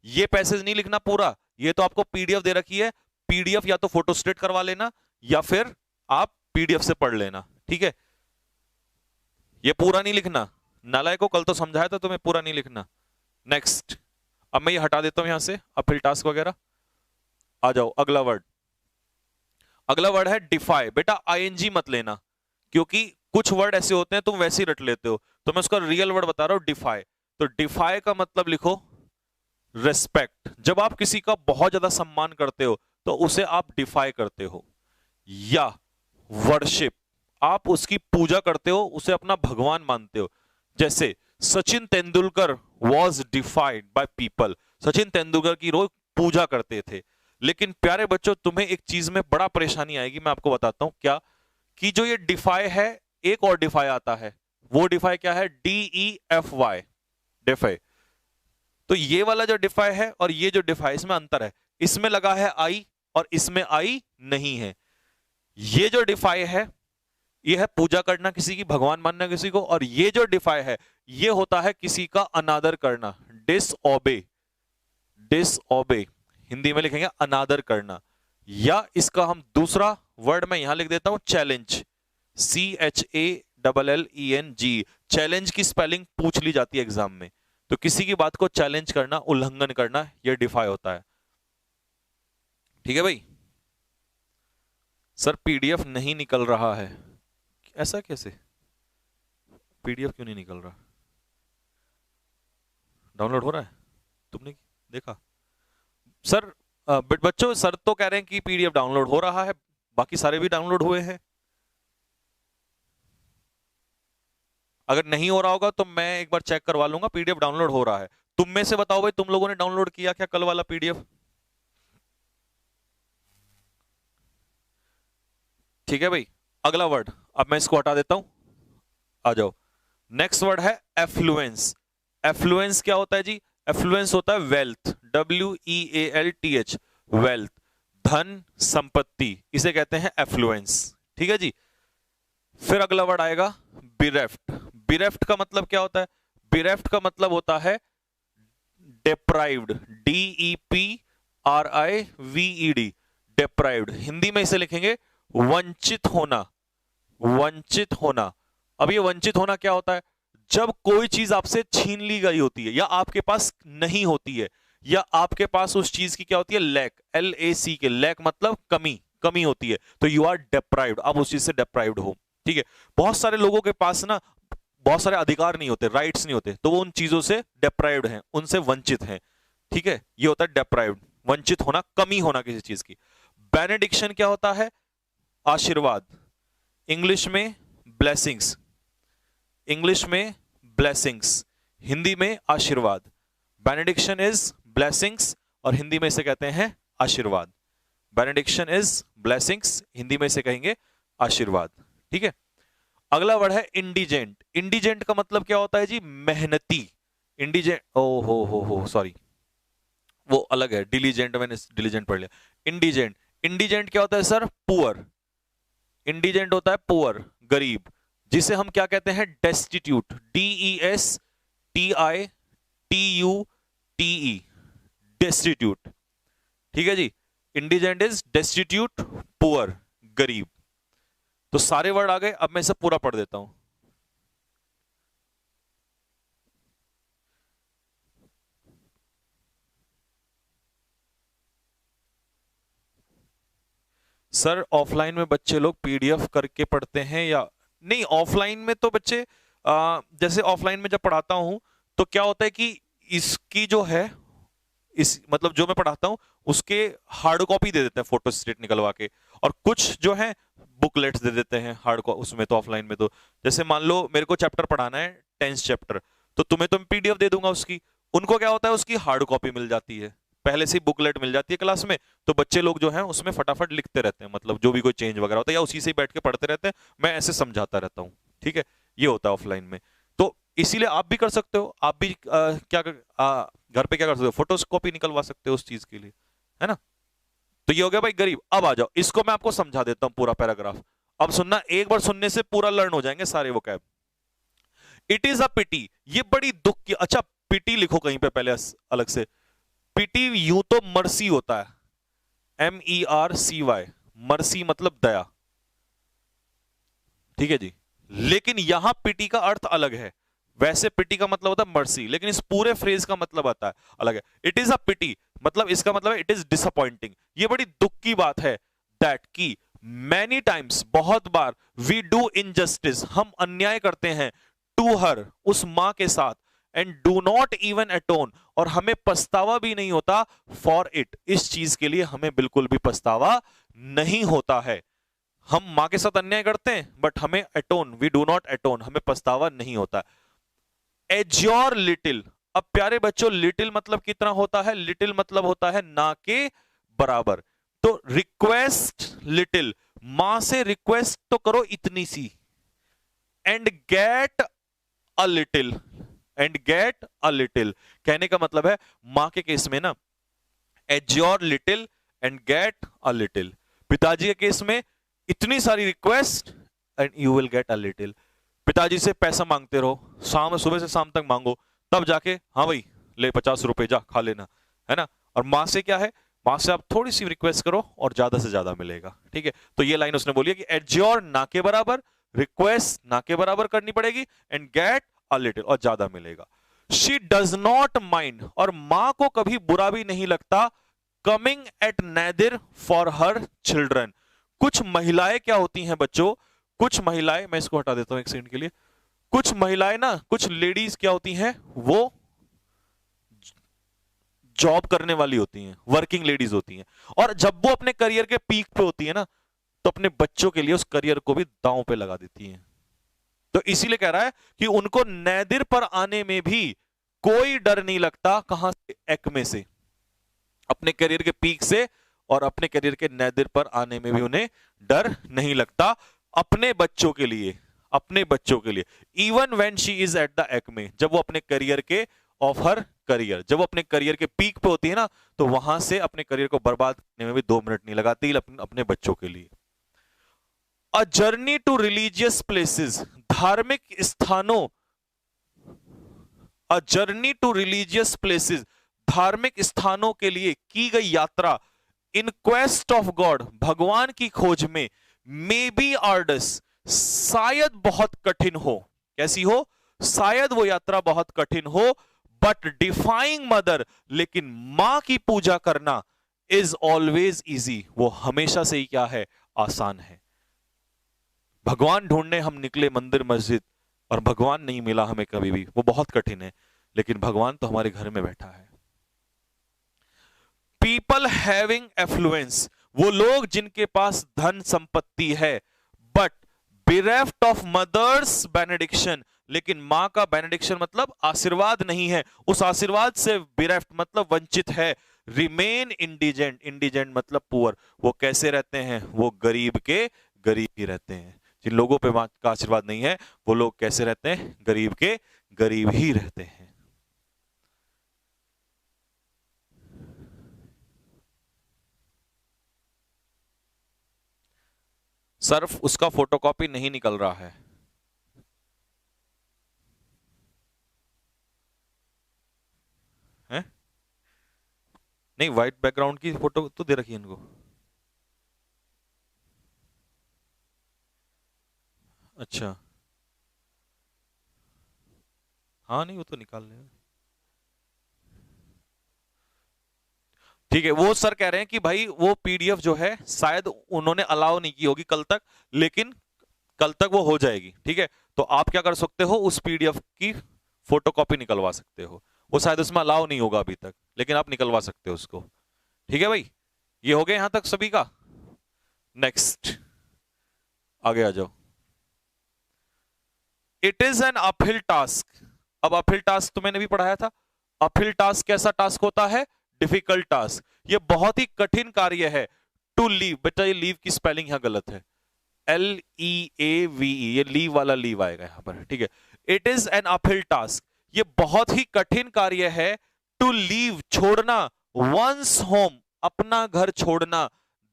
ये पैसेज नहीं लिखना पूरा, ये तो आपको पीडीएफ दे रखी है। पीडीएफ या तो फोटोस्टेट करवा लेना, या फिर आप पीडीएफ से पढ़ लेना। ठीक है, ये पूरा नहीं लिखना। नालायक को कल तो समझाया था तुम्हें, पूरा नहीं लिखना। नेक्स्ट, अब मैं ये हटा देता हूं यहां से अपील टास्क वगैरह। आ जाओ अगला वर्ड। अगला वर्ड है डिफाई। बेटा आईएनजी मत लेना, क्योंकि कुछ वर्ड ऐसे होते हैं तुम वैसे ही रट लेते हो, तो मैं उसका रियल वर्ड बता रहा हूं, डिफाई। तो डिफाई का मतलब लिखो रेस्पेक्ट। जब आप किसी का बहुत ज्यादा सम्मान करते हो तो उसे आप डिफाई करते हो। या वर्शिप, आप उसकी पूजा करते हो, उसे अपना भगवान मानते हो। जैसे Sachin Tendulkar was डिफाइड by people. Sachin Tendulkar की रोज पूजा करते थे। लेकिन प्यारे बच्चों, तुम्हें एक चीज में बड़ा परेशानी आएगी, मैं आपको बताता हूं क्या। कि जो ये डिफाई है, एक और डिफाई आता है। वो डिफाई क्या है? DEFY, defy. तो ये वाला जो डिफाई है और ये जो डिफाई, इसमें अंतर है, इसमें लगा है आई और इसमें आई नहीं है। ये जो डिफाई है ये है पूजा करना किसी की, भगवान मानना किसी को, और ये जो डिफाई है ये होता है किसी का अनादर करना, डिसओबे। डिसओबे हिंदी में लिखेंगे अनादर करना, या इसका हम दूसरा वर्ड में यहां लिख देता हूं चैलेंज, CHALLENG। चैलेंज की स्पेलिंग पूछ ली जाती है एग्जाम में, तो किसी की बात को चैलेंज करना, उल्लंघन करना, यह डिफाई होता है। ठीक है भाई। सर पीडीएफ नहीं निकल रहा है, ऐसा कैसे? पीडीएफ क्यों नहीं निकल रहा? डाउनलोड हो रहा है? तुमने देखा? सर बच्चों, सर तो कह रहे हैं कि पीडीएफ डाउनलोड हो रहा है, बाकी सारे भी डाउनलोड हुए हैं। अगर नहीं हो रहा होगा तो मैं एक बार चेक करवा लूंगा, पीडीएफ डाउनलोड हो रहा है। तुम में से बताओ भाई, तुम लोगों ने डाउनलोड किया क्या कल वाला पीडीएफ? ठीक है भाई। अगला वर्ड, अब मैं इसको हटा देता हूं, आ जाओ। नेक्स्ट वर्ड है एफ्लुएंस। एफ्लुएंस क्या होता है जी? एफ्लुएंस होता है वेल्थ, WEALTH, वेल्थ, धन, संपत्ति, इसे कहते हैं एफ्लुएंस। ठीक है जी। फिर अगला वर्ड आएगा बिरेफ्ट। बिरेफ्ट का मतलब क्या होता है? बिरेफ्ट का मतलब होता है डेप्राइव्ड, DEPRIVED, डेप्राइव्ड। हिंदी में इसे लिखेंगे वंचित होना। वंचित होना। अब ये वंचित होना क्या होता है? जब कोई चीज आपसे छीन ली गई होती है, या आपके पास नहीं होती है, या आपके पास उस चीज की क्या होती है? लैक, LAC के, लैक मतलब कमी, कमी होती है, तो यू आर डेप्राइव्ड, आप उस चीज से डेप्राइव्ड हो। ठीक है। बहुत सारे लोगों के पास ना बहुत सारे अधिकार नहीं होते, राइट्स नहीं होते, तो वो उन चीजों से डेप्राइव्ड हैं, उनसे वंचित हैं। ठीक है, ये होता है डेप्राइव्ड, वंचित होना, कमी होना किसी चीज की। बेनेडिक्शन क्या होता है? आशीर्वाद। इंग्लिश में ब्लेसिंग्स, इंग्लिश में ब्लेसिंग्स, हिंदी में आशीर्वाद। बेनेडिक्शन इज ब्लेसिंग्स और हिंदी में इसे कहते हैं आशीर्वाद। बेनेडिक्शन इज ब्लेसिंग्स, हिंदी में इसे कहेंगे आशीर्वाद। ठीक है। अगला वर्ड है इंडिजेंट। इंडिजेंट का मतलब क्या होता है जी? मेहनती। इंडिजेंट, ओ हो सॉरी, वो अलग है, डिलीजेंट, मैंने डिलीजेंट पढ़ लिया। इंडिजेंट, इंडिजेंट क्या होता है सर? पुअर। इंडिजेंट होता है पुअर, गरीब, जिसे हम क्या कहते हैं? Destitute, DESTITUTE, destitute. ठीक है जी। इंडिजेंट इज डेस्टिट्यूट, पुअर, गरीब। तो सारे वर्ड आ गए। अब मैं इसे पूरा पढ़ देता हूं। सर ऑफलाइन में बच्चे लोग पीडीएफ करके पढ़ते हैं या नहीं? ऑफलाइन में तो बच्चे जैसे ऑफलाइन में जब पढ़ाता हूं तो क्या होता है कि इसकी जो है, इस मतलब जो मैं पढ़ाता हूं उसके हार्ड कॉपी दे देते हैं फोटो स्टेट निकलवा के, और कुछ जो है बुकलेट्स दे देते हैं हार्ड कॉपी। उसमें तो ऑफलाइन में तो जैसे मान लो मेरे को चैप्टर पढ़ाना है 10th चैप्टर, तो तुम्हें तो मैं पीडीएफ दे दूंगा उसकी, उनको क्या होता है उसकी हार्ड कॉपी मिल जाती है, पहले से ही बुकलेट मिल जाती है क्लास में, तो बच्चे लोग जो हैं उसमें फटाफट लिखते रहते हैं, मतलब जो भी कोई चेंज वगैरह होता है या उसी से ही बैठ के पढ़ते रहते हैं, मैं ऐसे समझाता रहता हूँ। ठीक है, ये होता है ऑफलाइन में। तो इसीलिए आप भी कर सकते हो, आप भी घर पे क्या कर सकते हो? फोटोकॉपी निकलवा सकते हो उस चीज के लिए, है ना। तो ये हो गया भाई गरीब। अब आ जाओ, इसको मैं आपको समझा देता हूं पूरा पैराग्राफ। अब सुनना, एक बार सुनने से पूरा लर्न हो जाएंगे सारे वोकैब। इट इज अ पिटी, ये बड़ी दुख की, अच्छा पिटी लिखो कहीं पे पहले अलग से। पिटी यूं तो मर्सी होता है, MERCY, मर्सी मतलब दया। ठीक है जी, लेकिन यहां पिटी का अर्थ अलग है। वैसे पिटी का मतलब होता है मर्सी, लेकिन इस पूरे फ्रेज का मतलब आता है अलग है। इट इज अ पिटी मतलब इसका मतलब है इट इज डिसअपॉइंटिंग, ये बड़ी दुख की बात है, दैट की मैनी टाइम्स, बहुत बार, वी डू इनजस्टिस, हम अन्याय करते हैं, टू हर, उस मां के साथ, एंड डू नॉट इवन अटोन, और हमें पछतावा भी नहीं होता, फॉर इट, इस चीज के लिए हमें बिल्कुल भी पछतावा नहीं होता है। हम मां के साथ अन्याय करते हैं बट हमें atone, we do not atone, हमें पछतावा नहीं होता। एज्योर लिटिल, अब प्यारे बच्चों लिटिल मतलब कितना होता है? लिटिल मतलब होता है ना के बराबर। तो रिक्वेस्ट लिटिल, मां से रिक्वेस्ट तो करो इतनी सी, and get a little, and get a little. कहने का मतलब है मां के केस में ना, एज्योर little and get a little. पिताजी के केस में इतनी सारी request and you will get a little. पिताजी से पैसा मांगते रहो, सुबह से शाम तक मांगो, तब जाके हाँ भाई ले 50 रुपए जा खा लेना, है ना। और मां से क्या है, मां से आप थोड़ी सी रिक्वेस्ट करो और ज्यादा से ज्यादा मिलेगा, ठीक है। तो ये लाइन उसने बोली है कि एज्योर ना के बराबर, रिक्वेस्ट ना के बराबर करनी पड़ेगी, एंड गेट अ लिटिल और ज्यादा मिलेगा। शी डज नॉट माइंड, और मां को कभी बुरा भी नहीं लगता, coming at nadir for her children. कुछ महिलाएं क्या होती हैं बच्चों, कुछ महिलाएं, मैं इसको हटा देता हूं एक सेकंड के लिए, कुछ महिलाएं ना, कुछ लेडीज क्या होती हैं, वो जॉब करने वाली होती हैं, वर्किंग लेडीज होती हैं, और जब वो अपने करियर के पीक पे होती है ना, तो अपने बच्चों के लिए उस करियर को भी दांव पे लगा देती हैं। तो इसीलिए कह रहा है कि उनको नैदिर पर आने में भी कोई डर नहीं लगता, कहां से, एक्मे से, अपने करियर के पीक से, और अपने करियर के नैदिर पर आने में भी उन्हें डर नहीं लगता, अपने बच्चों के लिए, अपने बच्चों के लिए। Even when she is at the Acme, जब वो अपने करियर के, ऑफ हर करियर, जब वो अपने करियर के पीक पे होती है ना, तो वहां से अपने करियर को बर्बाद करने में भी 2 मिनट नहीं लगाती अपने बच्चों के लिए। A journey to religious places, धार्मिक स्थानों, a journey to religious places, धार्मिक स्थानों के लिए की गई यात्रा, इन क्वेस्ट ऑफ गॉड, भगवान की खोज में, मे बी आर्डस, शायद बहुत कठिन हो। कैसी हो, शायद वो यात्रा बहुत कठिन हो, बट डिफाइंग मदर, लेकिन मां की पूजा करना, इज ऑलवेज इजी, वो हमेशा से ही क्या है, आसान है। भगवान ढूंढने हम निकले मंदिर मस्जिद, और भगवान नहीं मिला हमें कभी भी, वो बहुत कठिन है, लेकिन भगवान तो हमारे घर में बैठा है। पीपल हैविंग एफ्लुएंस, वो लोग जिनके पास धन संपत्ति है, but bereft of mothers benediction, लेकिन मां का बेनेडिक्शन मतलब आशीर्वाद नहीं है, उस आशीर्वाद से bereft मतलब वंचित है। रिमेन इंडिजेंट, इंडिजेंट मतलब पुअर, वो कैसे रहते हैं, वो गरीब के गरीब ही रहते हैं। जिन लोगों पे मां का आशीर्वाद नहीं है, वो लोग कैसे रहते हैं, गरीब के गरीब ही रहते हैं। सिर्फ उसका फोटोकॉपी नहीं निकल रहा है, हैं? नहीं, व्हाइट बैकग्राउंड की फोटो तो दे रखी है इनको। अच्छा, हाँ नहीं वो तो निकाल लेंगे। ठीक है, वो सर कह रहे हैं कि भाई वो पीडीएफ जो है शायद उन्होंने अलाउ नहीं की होगी कल तक, लेकिन कल तक वो हो जाएगी, ठीक है। तो आप क्या कर सकते हो, उस पीडीएफ की फोटोकॉपी निकलवा सकते हो, वो शायद उसमें अलाउ नहीं होगा अभी तक, लेकिन आप निकलवा सकते हो उसको, ठीक है भाई। ये हो गया यहां तक सभी का। नेक्स्ट आगे आ जाओ। It is an uphill task, अब अपहिल टास्क तो मैंने भी पढ़ाया था। अपहिल टास्क कैसा टास्क होता है, डिफिकल्ट टास्क, ये बहुत ही कठिन कार्य है। टू लीव, बेटा ये लीव की स्पेलिंग यहां गलत है, LEAVE, ये लीव वाला लीव आएगा यहां पर, ठीक है। It is an uphill task, ये बहुत ही कठिन कार्य है। टू लीव, छोड़ना, वंस होम, अपना घर छोड़ना,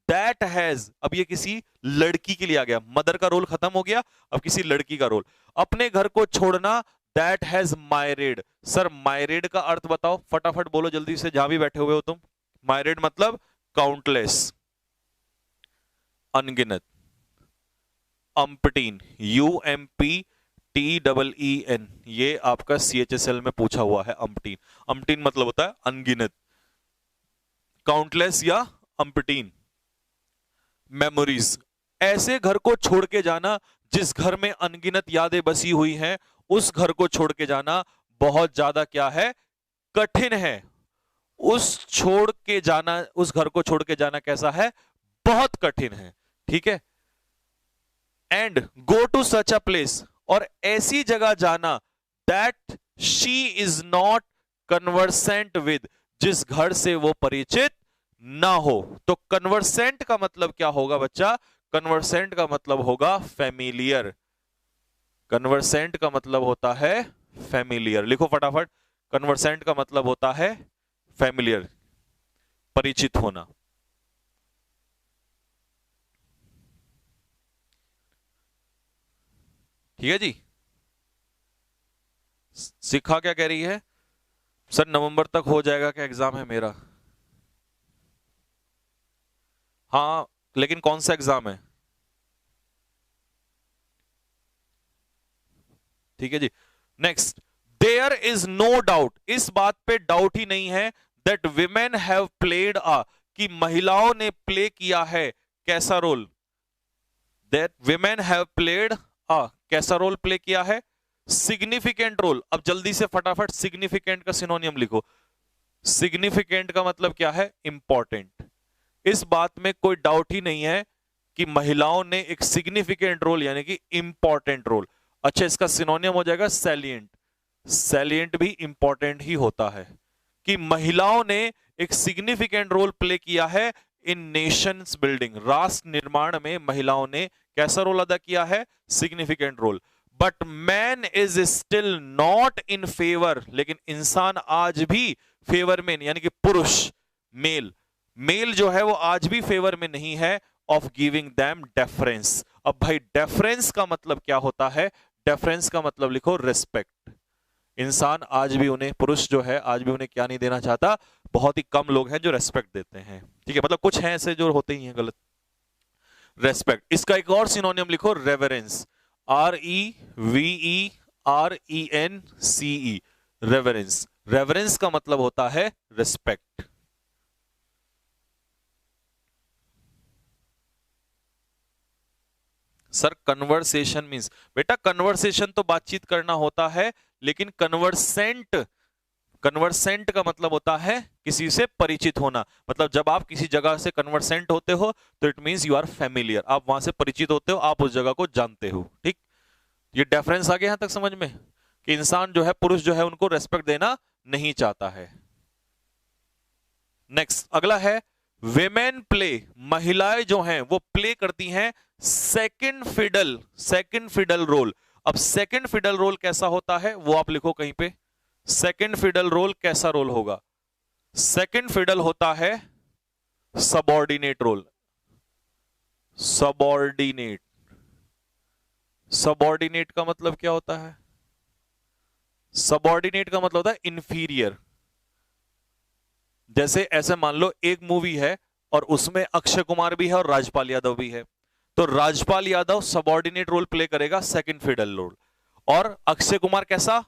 दैट हैज, अब ये किसी लड़की के लिए आ गया, मदर का रोल खत्म हो गया, अब किसी लड़की का रोल, अपने घर को छोड़ना, दैट हैज मायरेड। सर मायरेड का अर्थ बताओ, फटाफट बोलो जल्दी से, जहां भी बैठे हुए हो तुम। मायरेड मतलब काउंटलेस, अनगिनत, अम्पटीन, UMPTEEN, ये आपका CHSL में पूछा हुआ है, अम्पटीन। अम्पटीन मतलब होता है अनगिनत, काउंटलेस या अम्पटीन। मेमोरीज, ऐसे घर को छोड़ के जाना जिस घर में अनगिनत यादें बसी हुई हैं, उस घर को छोड़ के जाना बहुत ज्यादा क्या है, कठिन है। उस घर को छोड़ के जाना कैसा है, बहुत कठिन है, ठीक है। And go to such a place, और ऐसी जगह जाना, that she is not conversant with, जिस घर से वो परिचित ना हो। तो कन्वर्सेंट का मतलब क्या होगा बच्चा, कन्वर्सेंट का मतलब होगा फैमिलियर, कन्वर्सेंट का मतलब होता है फैमिलियर। लिखो फटाफट, कन्वर्सेंट का मतलब होता है फैमिलियर, परिचित होना। ठीक है जी। शिखा क्या कह रही है? सर नवंबर तक हो जाएगा क्या, एग्जाम है मेरा। हाँ, लेकिन कौन सा एग्जाम है? ठीक है जी। Next, there is no doubt, इस बात पे डाउट ही नहीं है, that women have played a, कि महिलाओं ने प्ले किया है कैसा role, that women have played a, कैसा रोल प्ले किया है, सिग्निफिकेंट रोल। अब जल्दी से फटाफट सिग्निफिकेंट का सिनोनियम लिखो। सिग्निफिकेंट का मतलब क्या है? इंपॉर्टेंट। इस बात में कोई डाउट ही नहीं है कि महिलाओं ने एक सिग्निफिकेंट रोल यानी कि इंपॉर्टेंट रोल। अच्छा, इसका सिनोनियम हो जाएगा सैलिएंट। सैलिएंट भी इंपॉर्टेंट ही होता है, कि महिलाओं ने एक सिग्निफिकेंट रोल प्ले किया है इन नेशंस बिल्डिंग, राष्ट्र निर्माण में महिलाओं ने कैसा रोल अदा किया है? Significant role. But man is still not in favour, लेकिन इंसान आज भी फेवर में नहीं, यानी कि पुरुष, मेल, मेल जो है वो आज भी फेवर में नहीं है ऑफ गिविंग देम डेफरेंस। अब भाई डेफरेंस का मतलब क्या होता है? डेफरेंस का मतलब लिखो रिस्पेक्ट। इंसान आज भी उन्हें, पुरुष जो है आज भी उन्हें क्या नहीं देना चाहता? बहुत ही कम लोग हैं जो रेस्पेक्ट देते हैं। ठीक है, मतलब कुछ हैं ऐसे जो होते ही हैं गलत। रेस्पेक्ट, इसका एक और सिनोनियम लिखो, रेवरेंस। REVERENCE, reverence. रेवरेंस का मतलब होता है रिस्पेक्ट। सर कन्वर्सेशन मींस, बेटा कन्वर्सेशन तो बातचीत करना होता है, लेकिन कन्वर्सेंट, कन्वर्सेंट का मतलब होता है किसी से परिचित होना। मतलब जब आप किसी जगह से कन्वर्सेंट होते हो तो it means you are familiar, आप वहां से परिचित होते हो, आप उस जगह को जानते हो। ठीक, ये डिफरेंस आ गया यहां तक समझ में, कि इंसान जो है, पुरुष जो है, उनको रेस्पेक्ट देना नहीं चाहता है। नेक्स्ट अगला है वेमेन प्ले, महिलाएं जो हैं वो प्ले करती हैं second fiddle, second fiddle role. अब सेकंड फिडल रोल कैसा होता है वो आप लिखो कहीं पे। सेकंड फिडल रोल कैसा रोल होगा? सेकंड फिडल होता है सबऑर्डिनेट रोल। सबऑर्डिनेट, सबऑर्डिनेट का मतलब क्या होता है? सबऑर्डिनेट का मतलब होता है इंफीरियर। जैसे ऐसे मान लो एक मूवी है और उसमें अक्षय कुमार भी है और राजपाल यादव भी है, तो Rajpal Yadav subordinate role play करेगा, सेकंड फिडल रोल, और अक्षय कुमार कैसा?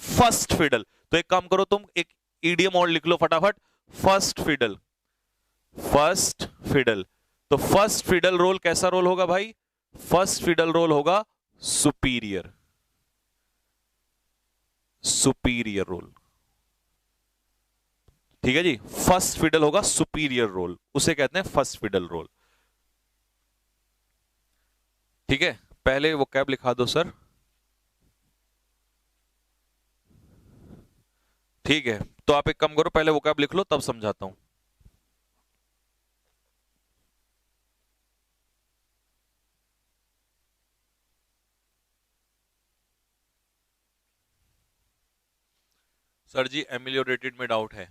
First fiddle. तो एक काम करो, तुम एक ईडीएम और लिख लो फटाफट, फर्स्ट फिडल, फर्स्ट फिडल। तो फर्स्ट फिडल रोल कैसा रोल होगा भाई? फर्स्ट फिडल रोल होगा सुपीरियर, सुपीरियर रोल। ठीक है जी, फर्स्ट फिडल होगा सुपीरियर रोल, उसे कहते हैं फर्स्ट फिडल रोल। ठीक है, पहले वो कैब लिखा दो सर। ठीक है, तो आप एक काम करो, पहले वो कैब लिख लो तब समझाता हूं। सर जी एमिलियोरेटेड में डाउट है।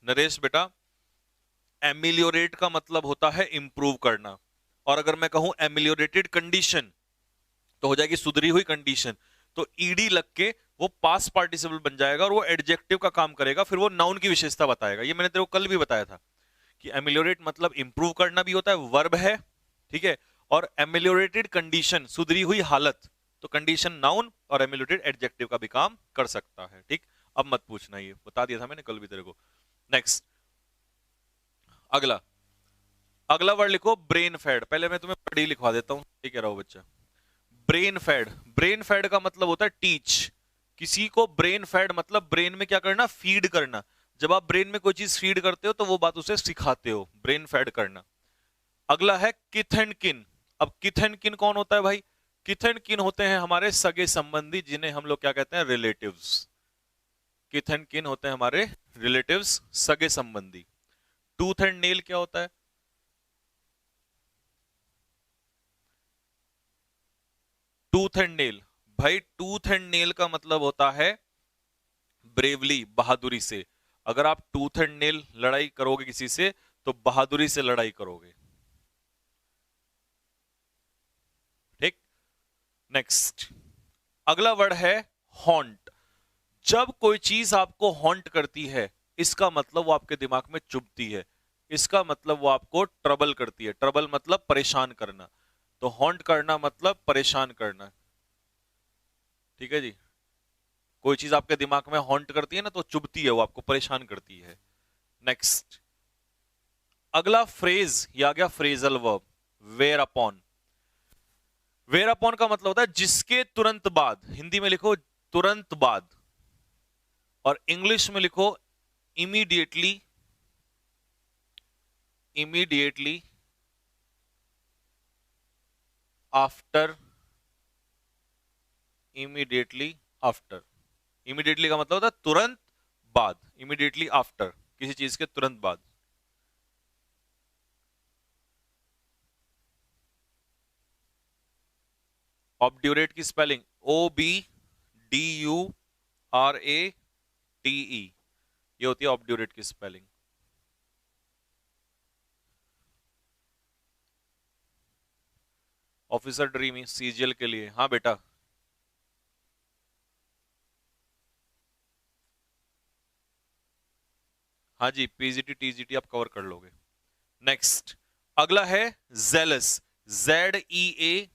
नरेश बेटा, एमिलियोरेट का मतलब होता है इंप्रूव करना, और अगर मैं कहूं एमिलियोरेटेड कंडीशन तो हो जाएगी सुधरी हुई कंडीशन। तो ईडी लग के वो पास पार्टिसिपल बन जाएगा और वो एडजेक्टिव का काम करेगा, फिर वो नाउन की विशेषता बताएगा। ये मैंने तेरे को कल भी बताया था कि एमिलियोरेट मतलब इंप्रूव करना भी होता है, वर्ब है। ठीक है, और एमिलियोरेटेड कंडीशन, सुधरी हुई हालत, तो कंडीशन नाउन और एमिलियोरेटेड एडजेक्टिव का भी काम कर सकता है। ठीक, अब मत पूछना, ये बता दिया था मैंने कल भी तेरे को। नेक्स्ट अगला, अगला वर्ड लिखो ब्रेन फैड। पहले मैं तुम्हें पढ़ी लिखवा देता हूं, ठीक है रहो बच्चा। ब्रेन फैड, ब्रेन फैड का मतलब होता है टीच। किसी को ब्रेन फैड मतलब ब्रेन में क्या करना? फीड करना। जब आप ब्रेन में कोई चीज फीड करते हो तो वो बात उसे सिखाते हो, ब्रेन फैड करना। अगला है किथ एंड किन। अब किथ एंड किन कौन होता है भाई? किथ एंड किन होते हैं हमारे सगे संबंधी, जिन्हें हम लोग क्या कहते हैं? रिलेटिव्स। किथ एंड किन होते हैं हमारे रिलेटिव्स, सगे संबंधी। टूथ एंड नेल क्या होता है? टूथ एंड नेल, भाई टूथ एंड नेल का मतलब होता है ब्रेवली, बहादुरी से। अगर आप टूथ एंड नेल लड़ाई करोगे किसी से तो बहादुरी से लड़ाई करोगे, ठीक। नेक्स्ट, अगला वर्ड है हॉन्ट। जब कोई चीज आपको हॉन्ट करती है, इसका मतलब वो आपके दिमाग में चुभती है, इसका मतलब वो आपको ट्रबल करती है। ट्रबल मतलब परेशान करना, तो हॉन्ट करना मतलब परेशान करना, ठीक है जी। कोई चीज आपके दिमाग में हॉन्ट करती है ना, तो चुभती है, वो आपको परेशान करती है। नेक्स्ट, अगला फ्रेज ये आ गया phrasal verb, whereupon. Whereupon का मतलब होता है जिसके तुरंत बाद, हिंदी में लिखो तुरंत बाद, और इंग्लिश में लिखो immediately, immediately after, immediately after. Immediately का मतलब होता है तुरंत बाद, इमीडिएटली आफ्टर, किसी चीज के तुरंत बाद। ऑब्ड्यूरेट की स्पेलिंग OBDURATE, ये होती है ऑब्ड्यूरेट की स्पेलिंग। ऑफिसर ड्रीमी सीजीएल के लिए, हाँ बेटा। हाँ जी, पीजीटी टीजीटी आप कवर कर लोगे। नेक्स्ट, अगला है जेलस, ZEALOUS,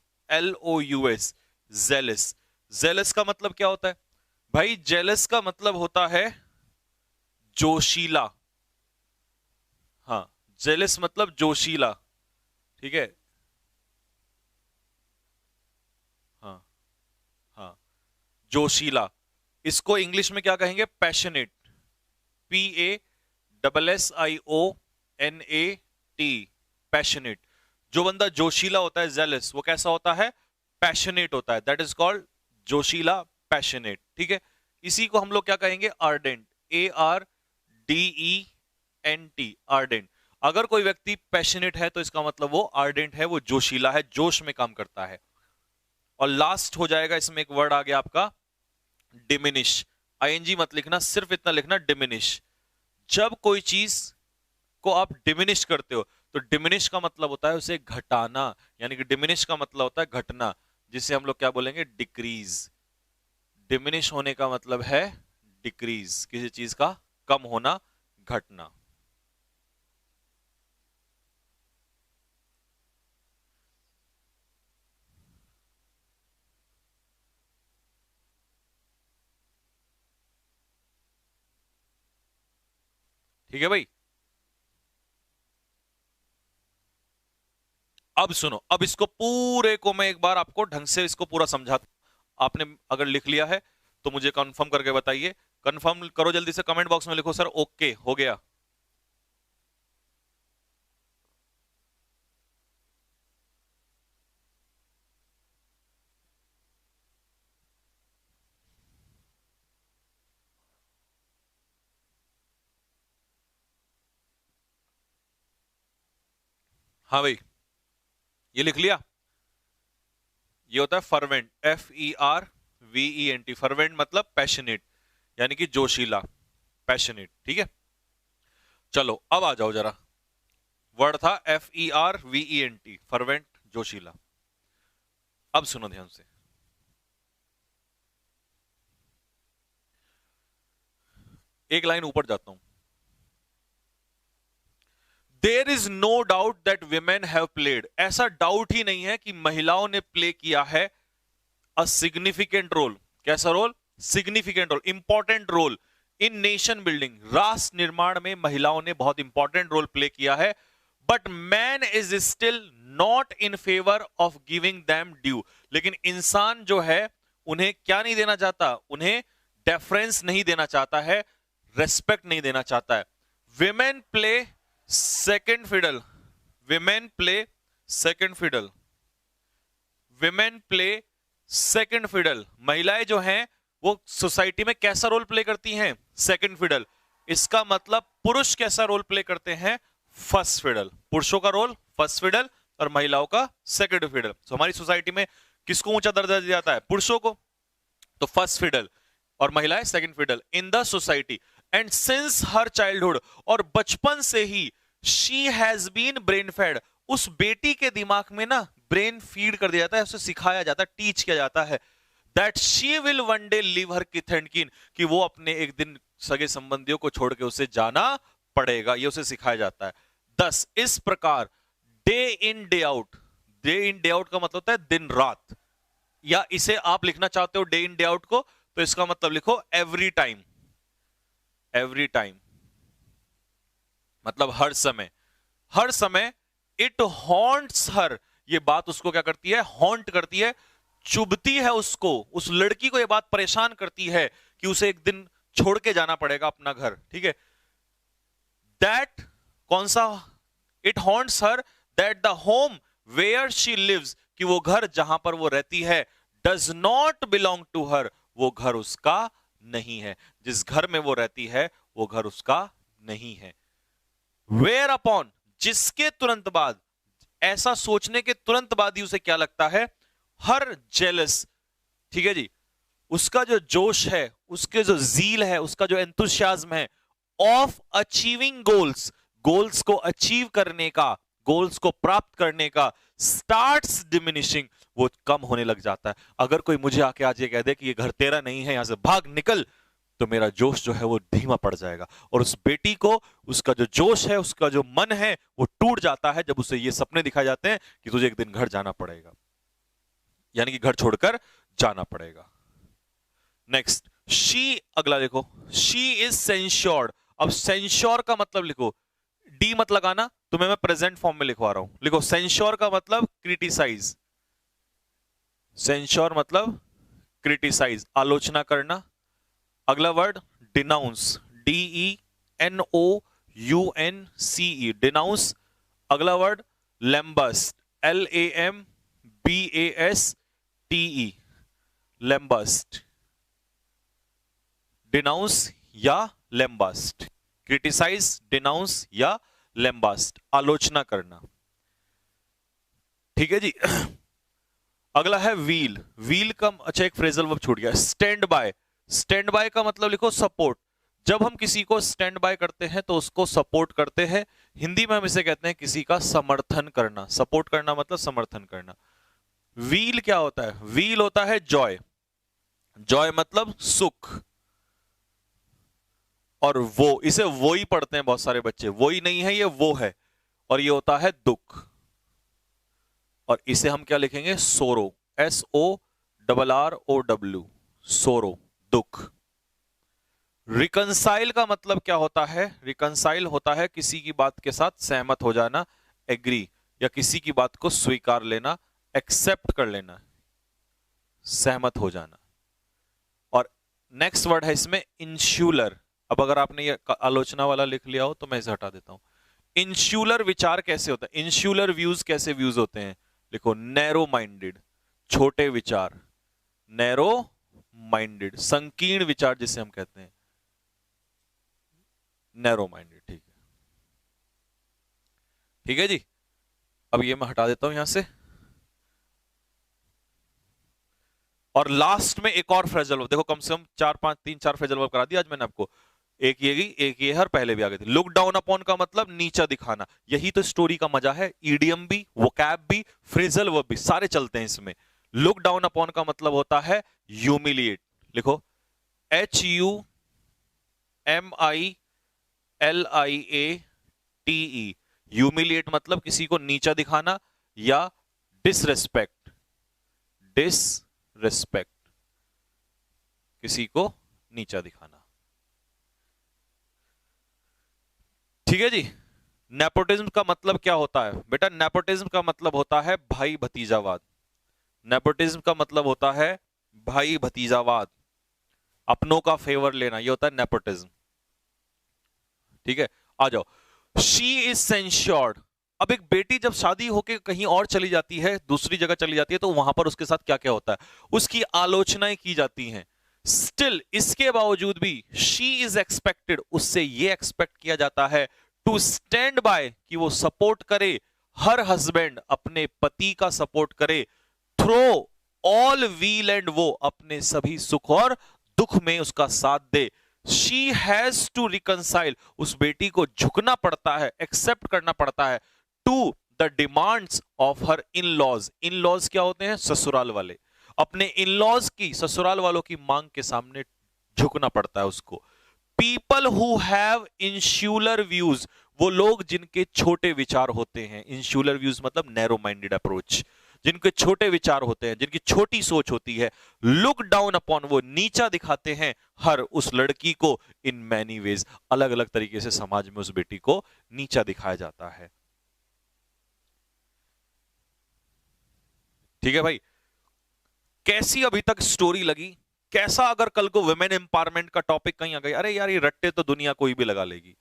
जेलस। जेलस का मतलब क्या होता है भाई? जेलस का मतलब होता है जोशीला। हाँ, जेलस मतलब जोशीला, ठीक है। हाँ हाँ, जोशीला। इसको इंग्लिश में क्या कहेंगे? Passionate, PASSIONAT, passionate. जो बंदा जोशीला होता है, जेलस, वो कैसा होता है? पैशनेट होता है, दैट इज कॉल्ड जोशीला, पैशनेट, ठीक है। इसी को हम लोग क्या कहेंगे? Ardent, ARDENT, ardent. अगर कोई व्यक्ति पैशनेट है तो इसका मतलब वो आर्डेंट है, वो जोशीला है, जोश में काम करता है। और लास्ट हो जाएगा इसमें एक वर्ड आ गया आपका डिमिनिश। ING मत लिखना, सिर्फ इतना लिखना डिमिनिश। जब कोई चीज को आप डिमिनिश करते हो, तो डिमिनिश का मतलब होता है उसे घटाना, यानी कि डिमिनिश का मतलब होता है घटना, जिसे हम लोग क्या बोलेंगे? डिक्रीज। डिमिनिश होने का मतलब है डिक्रीज, किसी चीज का कम होना, घटना। ठीक है भाई। अब सुनो, अब इसको पूरे को मैं एक बार आपको ढंग से इसको पूरा समझाता। आपने अगर लिख लिया है तो मुझे कंफर्म करके बताइए। कंफर्म करो जल्दी से, कमेंट बॉक्स में लिखो सर ओके हो गया। हाँ भाई, ये लिख लिया। ये होता है फर्वेंट, FERVENT। फर्वेंट मतलब पैशनेट, यानी कि जोशीला, पैशनेट, ठीक है। चलो अब आ जाओ जरा, वर्ड था FERVENT, फर्वेंट, जोशीला। अब सुनो ध्यान से, एक लाइन ऊपर जाता हूं। There is no doubt that women have played, ऐसा डाउट ही नहीं है कि महिलाओं ने प्ले किया है अ सिग्निफिकेंट रोल। कैसा रोल? Significant role, important role in nation building, राष्ट्र निर्माण में महिलाओं ने बहुत इंपॉर्टेंट रोल प्ले किया है। But man is still not in favour of giving them due, लेकिन इंसान जो है उन्हें क्या नहीं देना चाहता? उन्हें डेफरेंस नहीं देना चाहता है, रेस्पेक्ट नहीं देना चाहता है। Women play second fiddle, women play second fiddle, women play second fiddle. महिलाएं जो हैं वो सोसाइटी में कैसा रोल प्ले करती हैं? Second fiddle. इसका मतलब पुरुष कैसा रोल प्ले करते हैं? First fiddle. पुरुषों का रोल फर्स्ट फिडल और महिलाओं का सेकेंड फिडल। तो हमारी सोसाइटी में किसको ऊंचा दर्जा दिया जाता है? पुरुषों को। तो फर्स्ट फिडल और महिलाएं second fiddle in the society. And since her childhood, और बचपन से ही, she has been brain fed, उस बेटी के दिमाग में ना ब्रेन फीड कर दिया जाता है, उसे सिखाया जाता है, टीच किया जाता है that she will one day leave her किथ एंड कीन, कि वो अपने एक दिन सगे संबंधियों को छोड़ के उसे जाना पड़ेगा, ये उसे सिखाया जाता है। 10 इस प्रकार day in day out, day in day out का मतलब होता है दिन रात, या इसे आप लिखना चाहते हो डे इन डे आउट को, तो इसका मतलब लिखो एवरी टाइम। एवरी टाइम मतलब हर समय, हर समय। इट हॉन्ट्स हर, ये बात उसको क्या करती है? हॉन्ट करती है, चुभती है उसको, उस लड़की को ये बात परेशान करती है कि उसे एक दिन छोड़ के जाना पड़ेगा अपना घर। ठीक है, दैट कौन सा? It haunts her that the home where she lives, कि वो घर जहां पर वो रहती है, does not belong to her, वो घर उसका नहीं है, जिस घर में वो रहती है वो घर उसका नहीं है। वेयर अपॉन, जिसके तुरंत बाद, ऐसा सोचने के तुरंत बाद ही उसे क्या लगता है? हर जेलस, ठीक है जी, उसका जो जोश है, उसके जो जील है, उसका जो एंथुसियाज्म है, ऑफ अचीविंग गोल्स, गोल्स को अचीव करने का, गोल्स को प्राप्त करने का, स्टार्ट्स डिमिनिशिंग, वो कम होने लग जाता है। अगर कोई मुझे आके आज ये कह दे कि ये घर तेरा नहीं है, यहां से भाग निकल, तो मेरा जोश जो है वो धीमा पड़ जाएगा, और उस बेटी को उसका जो जोश है, उसका जो मन है, वो टूट जाता है जब उसे ये सपने दिखाए जाते हैं कि तुझे एक दिन घर जाना पड़ेगा, यानी कि घर छोड़कर जाना पड़ेगा। नेक्स्ट, शी, अगला देखो, शी इज सेंश्योर्ड। अब सेंश्योर का मतलब लिखो, डी मत लगाना, तुम्हें मैं प्रेजेंट फॉर्म में लिखवा रहा हूं। लिखो, सेंश्योर का मतलब क्रिटिसाइज, सेंश्योर मतलब क्रिटिसाइज, आलोचना करना। अगला वर्ड डिनाउंस, DENOUNCE, डिनाउंस। अगला वर्ड लैम्बस्ट, LAMBASTE, लैम्बस्ट, डिनाउंस या लैम्बास्ट, क्रिटिसाइज, डिनाउंस या लैम्बास्ट, आलोचना करना। ठीक है जी। अगला है व्हील, व्हील का, अच्छा एक फ्रेजल वर्ब छूट गया, स्टैंड बाय। स्टैंड बाय का मतलब लिखो सपोर्ट, जब हम किसी को स्टैंड बाय करते हैं तो उसको सपोर्ट करते हैं, हिंदी में हम इसे कहते हैं किसी का समर्थन करना। सपोर्ट करना मतलब समर्थन करना। व्हील क्या होता है? व्हील होता है जॉय, जॉय मतलब सुख, और वो, इसे वो ही पढ़ते हैं बहुत सारे बच्चे, वो ही नहीं है ये वो है, और ये होता है दुख, और इसे हम क्या लिखेंगे? सोरो, SORROW, सोरो, दुख। रिकंसाइल का मतलब क्या होता है? रिकंसाइल होता है किसी की बात के साथ सहमत हो जाना, एग्री, या किसी की बात को स्वीकार लेना, एक्सेप्ट कर लेना, सहमत हो जाना। और नेक्स्ट वर्ड है इसमें इंश्यूलर। अब अगर आपने ये आलोचना वाला लिख लिया हो तो मैं इसे हटा देता हूं। इंश्यूलर विचार कैसे होता है? इंश्यूलर व्यूज कैसे व्यूज होते हैं? लिखो, नैरो माइंडेड, छोटे विचार, नैरो माइंडेड, संकीर्ण विचार जिसे हम कहते हैं, नैरो माइंडेड। ठीक है, ठीक है जी। अब ये मैं हटा देता हूं यहां से, और लास्ट में एक और फ्रेजल वर्ब देखो, कम से कम 3-4 फ्रेजल वर्ब करा दिया आज मैंने आपको। एक ये गई, एक ये हर, पहले भी आ गए थे। लुक डाउन अपॉन का मतलब नीचा दिखाना, यही तो स्टोरी का मजा है। ईडियम भी, वोकैब भी, फ्रेजल वर्ब भी सारे चलते हैं इसमें। लुक डाउन अपॉन का मतलब होता है ह्यूमिलिएट। लिखो, HUMILIATE, ह्यूमिलिएट मतलब किसी को नीचा दिखाना, या डिसरेस्पेक्ट, डिसरेस्पेक्ट, किसी को नीचा दिखाना। ठीक है जी। नेपोटिज्म का मतलब क्या होता है बेटा? नेपोटिज्म का मतलब होता है भाई भतीजावाद। नेपोटिज्म का मतलब होता है भाई भतीजावाद, अपनों का फेवर लेना, ये होता है नेपोटिज्म। ठीक है, आ जाओ। She is censured. अब एक बेटी जब शादी होके कहीं और चली जाती है, दूसरी जगह चली जाती है, तो वहां पर उसके साथ क्या क्या होता है? उसकी आलोचनाएं की जाती हैं। स्टिल, इसके बावजूद भी, शी इज एक्सपेक्टेड, उससे ये एक्सपेक्ट किया जाता है, टू स्टैंड बाय, कि वो सपोर्ट करे, हर हस्बैंड, अपने पति का सपोर्ट करे, थ्रो ऑल व्हील एंड वो अपने सभी सुख और दुख में उसका साथ दे। शी हैज टू रिकंसाइल, उस बेटी को झुकना पड़ता है, एक्सेप्ट करना पड़ता है, to the demands of her in-laws. In-laws क्या होते हैं? ससुराल वाले। अपने इन लॉज की, ससुराल वालों की मांग के सामने झुकना पड़ता है उसको। पीपल हु हैव इंशुलर व्यूज, वो लोग जिनके छोटे विचार होते हैं। इंशुलर व्यूज मतलब नैरो माइंडेड अप्रोच, जिनके छोटे विचार होते हैं, जिनकी छोटी सोच होती है। लुक डाउन अपॉन, वो नीचा दिखाते हैं हर उस लड़की को, इन मैनी वेज, अलग अलग तरीके से समाज में उस बेटी को नीचा दिखाया जाता है। ठीक है भाई, कैसी अभी तक स्टोरी लगी? कैसा अगर कल को वुमेन एम्पावरमेंट का टॉपिक कहीं आ गई, अरे यार ये रट्टे तो दुनिया कोई भी लगा लेगी।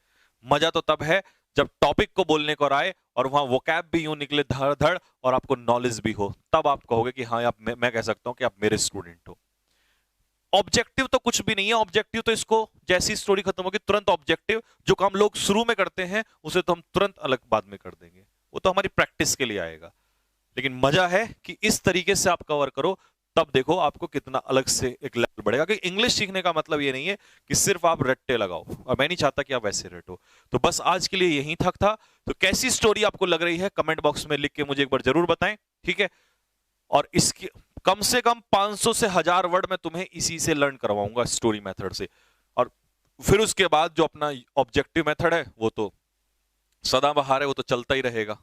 मजा तो तब है जब टॉपिक को बोलने को आए और वहां वोकैब भी यूं निकले धड़ धड़ और आपको नॉलेज भी हो, तब आप कहोगे कि हाँ आप, मैं कह सकता हूं कि आप मेरे स्टूडेंट हो। ऑब्जेक्टिव तो कुछ भी नहीं है। ऑब्जेक्टिव तो इसको जैसी स्टोरी खत्म होगी तुरंत ऑब्जेक्टिव, जो काम लोग शुरू में करते हैं उसे तो हम तुरंत अलग बाद में कर देंगे, वो तो हमारी प्रैक्टिस के लिए आएगा। लेकिन मजा है कि इस तरीके से आप कवर करो, तब देखो आपको कितना अलग से एक लेवल बढ़ेगा। कि इंग्लिश सीखने का मतलब ये नहीं है कि सिर्फ आप रट्टे लगाओ, और मैं नहीं चाहता कि आप वैसे रटो। तो बस आज के लिए यहीं तक था। तो कैसी स्टोरी आपको लग रही है कमेंट बॉक्स में लिख के मुझे एक बार जरूर बताएं, ठीक है। और इसके कम से कम 500 से 1000 वर्ड मैं तुम्हें इसी से लर्न करवाऊंगा, स्टोरी मेथड से। और फिर उसके बाद जो अपना ऑब्जेक्टिव मेथड है वो तो सदाबहार है, वो तो चलता ही रहेगा।